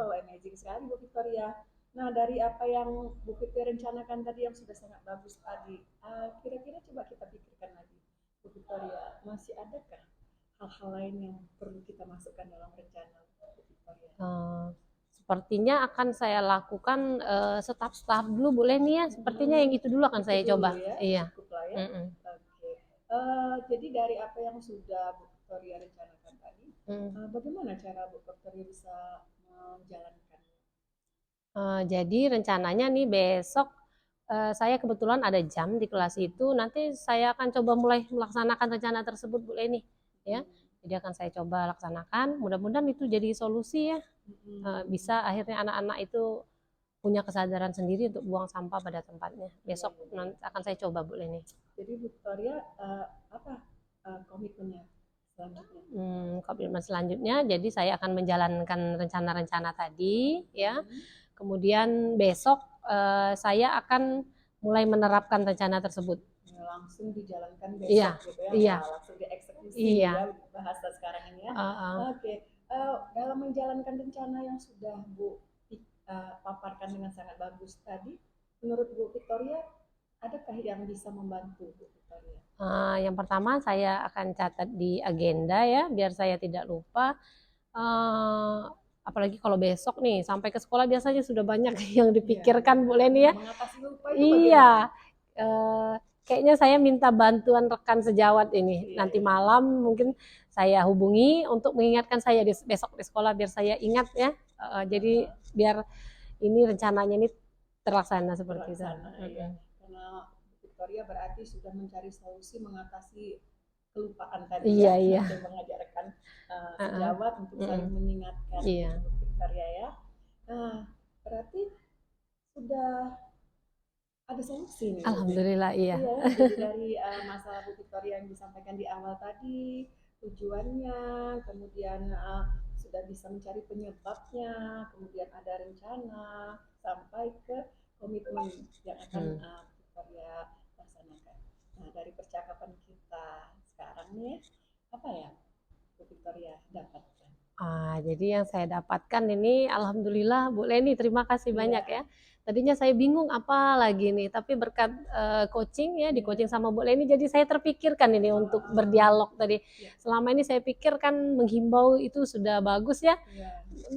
Oh, amazing sekali Bu Victoria. Nah, dari apa yang Bu Victoria rencanakan tadi yang sudah sangat bagus tadi, kira-kira coba kita pikirkan lagi, Bu Victoria, masih adakah hal-hal lain yang perlu kita masukkan dalam rencana Bu Victoria? Sepertinya akan saya lakukan start dulu Bu Leni ya. Sepertinya yang itu dulu akan saya coba. Ya, iya. Cukup lah ya. Oke. Jadi dari apa yang sudah Bu Victoria rencanakan tadi, bagaimana cara Bu Victoria bisa menjalankan? Jadi rencananya nih besok saya kebetulan ada jam di kelas itu. Nanti saya akan coba mulai melaksanakan rencana tersebut Bu Leni ya. Jadi akan saya coba laksanakan. Mudah-mudahan itu jadi solusi ya. Bisa akhirnya anak-anak itu punya kesadaran sendiri untuk buang sampah pada tempatnya. Besok nanti akan saya coba Bu Leni. Jadi Bu Victoria apa komitmennya selanjutnya? Komitmen selanjutnya, jadi saya akan menjalankan rencana-rencana tadi ya. Kemudian besok saya akan mulai menerapkan rencana tersebut. Langsung dijalankan besok gitu ya? Langsung dieksekusi ya, bahasa sekarang ini ya. Oke. Dalam menjalankan rencana yang sudah Bu paparkan dengan sangat bagus tadi, menurut Bu Victoria, adakah yang bisa membantu Bu Victoria? Yang pertama saya akan catat di agenda ya, biar saya tidak lupa. Apalagi kalau besok nih sampai ke sekolah biasanya sudah banyak yang dipikirkan Bu Leni ya. Mengatasi lupa itu bagaimana? Kayaknya saya minta bantuan rekan sejawat ini. Nanti malam mungkin saya hubungi untuk mengingatkan saya besok di sekolah biar saya ingat ya. Jadi biar ini rencananya ini terlaksana seperti itu. Karena Victoria berarti sudah mencari solusi mengatasi kelupaan tadi untuk mengajak rekan sejawat untuk saling mengingatkan Victoria ya. Nah, berarti sudah ada solusi nih. Alhamdulillah iya. Jadi dari masalah Bu Victoria yang disampaikan di awal tadi, tujuannya, kemudian sudah bisa mencari penyebabnya, kemudian ada rencana sampai ke komitmen yang akan Victoria laksanakan. Nah, dari percakapan kita sekarang nih, apa ya Bu Victoria dapatkan? Jadi yang saya dapatkan ini alhamdulillah Bu Leni, terima kasih banyak ya. Tadinya saya bingung apa lagi nih, tapi berkat coaching ya, di coaching sama Bu Leni, jadi saya terpikirkan ini untuk berdialog tadi. Selama ini saya pikirkan menghimbau itu sudah bagus ya.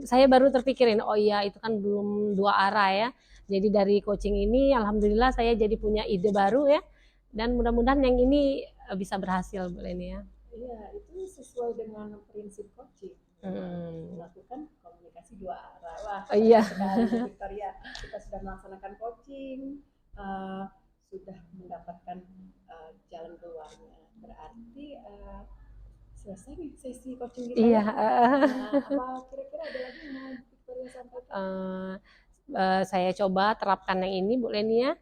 Saya baru terpikirin, oh iya itu kan belum dua arah ya. Jadi dari coaching ini alhamdulillah saya jadi punya ide baru ya. Dan mudah-mudahan yang ini bisa berhasil Bu Leni ya. Iya, itu sesuai dengan prinsip coaching. Melakukan komunikasi dua arah. Wah, sekali Bu Victoria, kita sudah melaksanakan coaching, sudah mendapatkan jalan keluarnya. Berarti selesai nih sesi coaching kita. Iya. Apa kira-kira ada lagi yang mau Victoria sampaikan? Saya coba terapkan yang ini Bu Leni ya.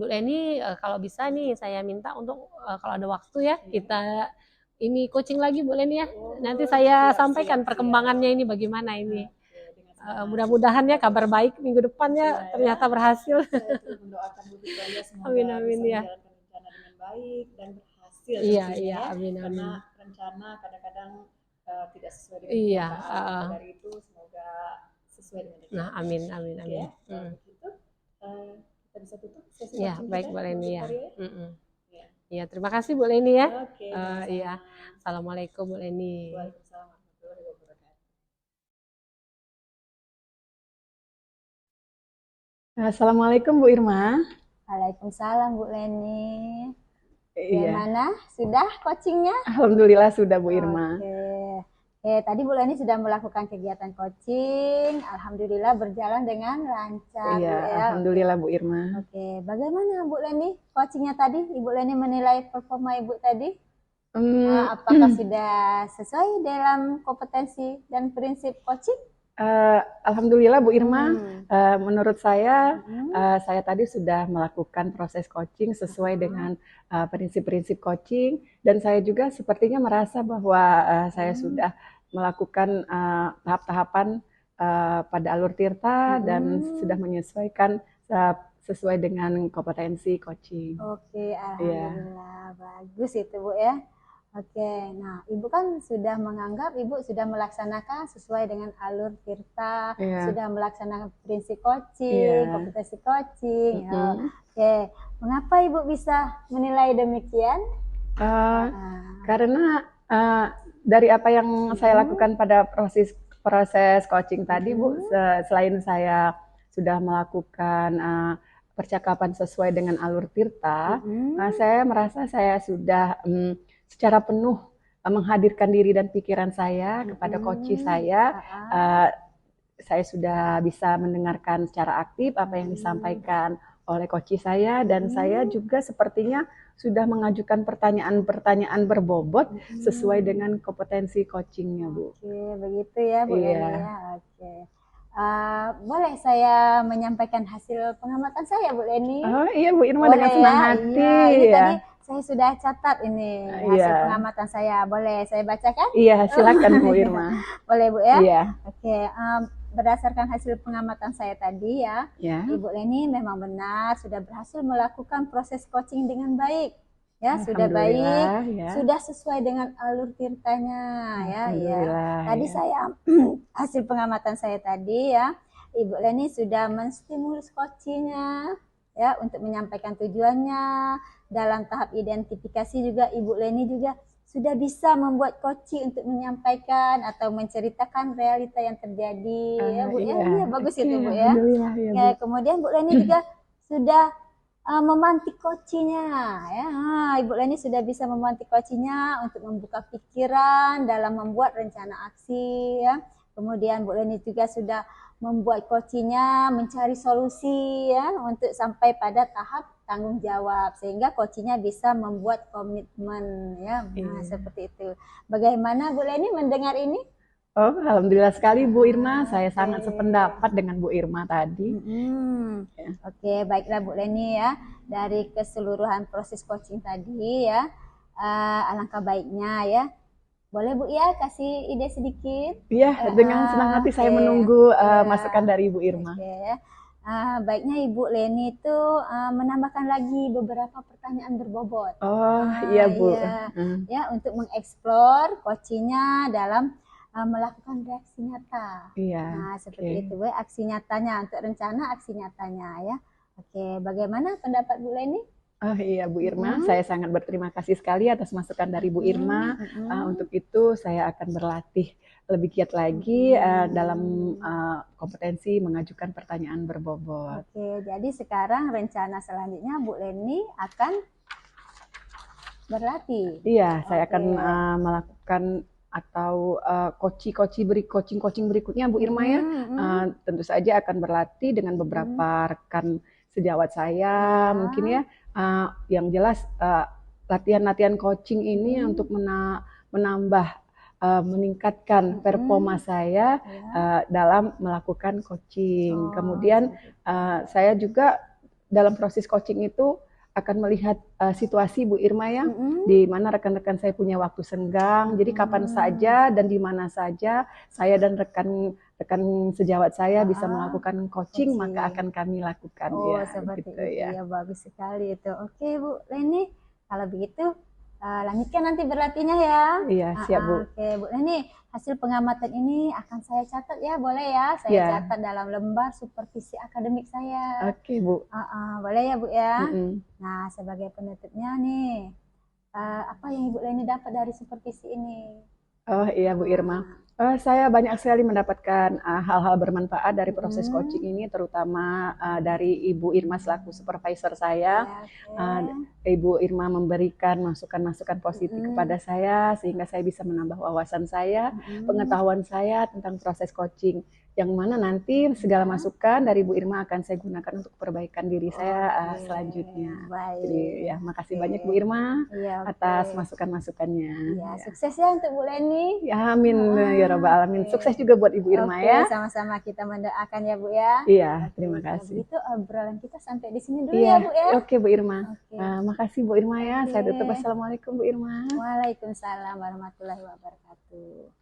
Bu Leni kalau bisa nih saya minta untuk kalau ada waktu ya kita ini coaching lagi Bu Leni ya. Nanti saya sampaikan perkembangannya ini bagaimana ini. Mudah-mudahan ya kabar baik minggu depan ya ternyata berhasil. Saya terus mendoakan Bu Victoria semoga amin, bisa ya. menjalankan rencana dengan baik dan berhasil. Iya, amin. Karena rencana kadang-kadang tidak sesuai dengan kenyataan. Dari itu semoga sesuai dengan rencana. Nah, amin. Gitu, kita bisa tutup sesi Ya, coaching baik kita, Bu Leni ya. Victoria? Mm-mm. Ya. Ya, terima kasih Bu Leni ya. Oke, Iya. sama-sama. Assalamualaikum Bu Leni. Waalaikumsalam warahmatullahi wabarakatuh. Assalamualaikum Bu Irma. Waalaikumsalam Bu Leni. Iya, Bagaimana? Sudah coachingnya? alhamdulillah sudah Bu Irma. Oke, tadi Bu Leni sudah melakukan kegiatan coaching. Alhamdulillah berjalan dengan lancar, Iya, Bu ya. alhamdulillah Bu Irma. Oke, bagaimana Bu Leni coachingnya tadi? Ibu Leni menilai performa Ibu tadi? Apakah sudah sesuai dalam kompetensi dan prinsip coaching? Alhamdulillah Bu Irma, menurut saya tadi sudah melakukan proses coaching sesuai dengan prinsip-prinsip coaching, dan saya juga sepertinya merasa bahwa saya sudah melakukan tahap-tahapan pada alur tirta dan sudah menyesuaikan sesuai dengan kompetensi coaching. Oke, alhamdulillah bagus itu Bu ya. Oke, nah Ibu kan sudah menganggap Ibu sudah melaksanakan sesuai dengan alur tirta, sudah melaksanakan prinsip coaching, kompetensi coaching. Oke, mengapa Ibu bisa menilai demikian? Karena dari apa yang saya lakukan pada proses coaching tadi Bu, selain saya sudah melakukan percakapan sesuai dengan alur tirta, saya merasa saya sudah secara penuh menghadirkan diri dan pikiran saya kepada coach saya. Saya sudah bisa mendengarkan secara aktif apa yang disampaikan oleh coach saya, dan saya juga sepertinya sudah mengajukan pertanyaan-pertanyaan berbobot sesuai dengan kompetensi coachingnya, Bu. Oke, begitu ya Bu Leni ya. Oke. Boleh saya menyampaikan hasil pengamatan saya Bu Leni? Oh iya Bu Irma, dengan senang hati. Iya, ini tadi saya sudah catat ini hasil pengamatan saya. Boleh saya bacakan? Iya, silakan Bu Irma. Boleh Bu ya? Iya. Oke, berdasarkan hasil pengamatan saya tadi ya, Ibu Leni memang benar sudah berhasil melakukan proses coaching dengan baik. Ya, sudah baik, sudah sesuai dengan alur tirtanya ya. Tadi saya hasil pengamatan saya tadi ya, Ibu Leni sudah menstimulus coachingnya ya untuk menyampaikan tujuannya. Dalam tahap identifikasi juga Ibu Leni juga sudah bisa membuat coaching untuk menyampaikan atau menceritakan realita yang terjadi ya Bu ya. Iya, bagus itu Bu ya. Kemudian Bu Leni juga sudah memantik coachingnya ya. Ibu Leni sudah bisa memantik coachingnya untuk membuka pikiran dalam membuat rencana aksi ya. Kemudian Bu Leni juga sudah membuat coachingnya mencari solusi ya untuk sampai pada tahap tanggung jawab, sehingga coachingnya bisa membuat komitmen ya. Seperti itu. Bagaimana Bu Leni mendengar ini? Oh, alhamdulillah sekali Bu Irma, saya sangat sependapat dengan Bu Irma tadi. Oke, baiklah Bu Leni ya, dari keseluruhan proses coaching tadi ya, alangkah baiknya ya. Boleh Bu ya kasih ide sedikit? Iya, dengan senang hati saya menunggu masukan dari Ibu Irma. Baiknya Ibu Leni itu menambahkan lagi beberapa pertanyaan berbobot. Oh iya Bu. Ya, untuk mengeksplor coachingnya dalam melakukan reaksi nyata. Nah, seperti itu Bu, aksi nyatanya, untuk rencana aksi nyatanya ya. Oke, bagaimana pendapat Bu Leni? Oh iya Bu Irma, saya sangat berterima kasih sekali atas masukan dari Bu Irma. Untuk itu saya akan berlatih lebih giat lagi dalam kompetensi mengajukan pertanyaan berbobot. Oke, jadi sekarang rencana selanjutnya Bu Leni akan berlatih. Iya, saya akan melakukan atau coaching berikutnya Bu Irma ya. Tentu saja akan berlatih dengan beberapa rekan sejawat saya mungkin ya. Yang jelas latihan-latihan coaching ini untuk menambah meningkatkan performa saya dalam melakukan coaching. Kemudian saya juga dalam proses coaching itu akan melihat situasi Bu Irma ya, di mana rekan-rekan saya punya waktu senggang. Jadi kapan saja dan di mana saja saya dan rekan sejawat saya bisa melakukan coaching, maka akan kami lakukan. Seperti gitu, itu ya, bagus sekali itu. Oke Bu Leni, kalau begitu lanjutkan nanti berlatihnya ya. Iya, siap Bu. Oke, Bu Leni, hasil pengamatan ini akan saya catat ya, boleh ya? Saya Iya. catat dalam lembar supervisi akademik saya. Oke Bu. Boleh ya Bu ya? Mm-mm. Nah, sebagai penutupnya nih, apa yang Ibu Leni dapat dari supervisi ini? Oh iya Bu Irma. Saya banyak sekali mendapatkan hal-hal bermanfaat dari proses coaching ini, terutama dari Ibu Irma selaku supervisor saya. Ya, Ibu Irma memberikan masukan-masukan positif kepada saya sehingga saya bisa menambah wawasan saya, pengetahuan saya tentang proses coaching. Yang mana nanti segala masukan dari Bu Irma akan saya gunakan untuk perbaikan diri saya selanjutnya. Baik. Jadi ya makasih banyak Bu Irma atas masukan-masukannya. Ya, sukses ya untuk Bu Leni. Ya, amin ya Rabbal alamin. Sukses juga buat Ibu Irma ya. Sama-sama kita mendoakan ya Bu ya. Iya, terima kasih. Itu obrolan kita sampai di sini dulu ya Bu ya. Oke Bu Irma. Oke. Makasih Bu Irma ya. Saya tutup. Assalamualaikum Bu Irma. Waalaikumsalam warahmatullahi wabarakatuh.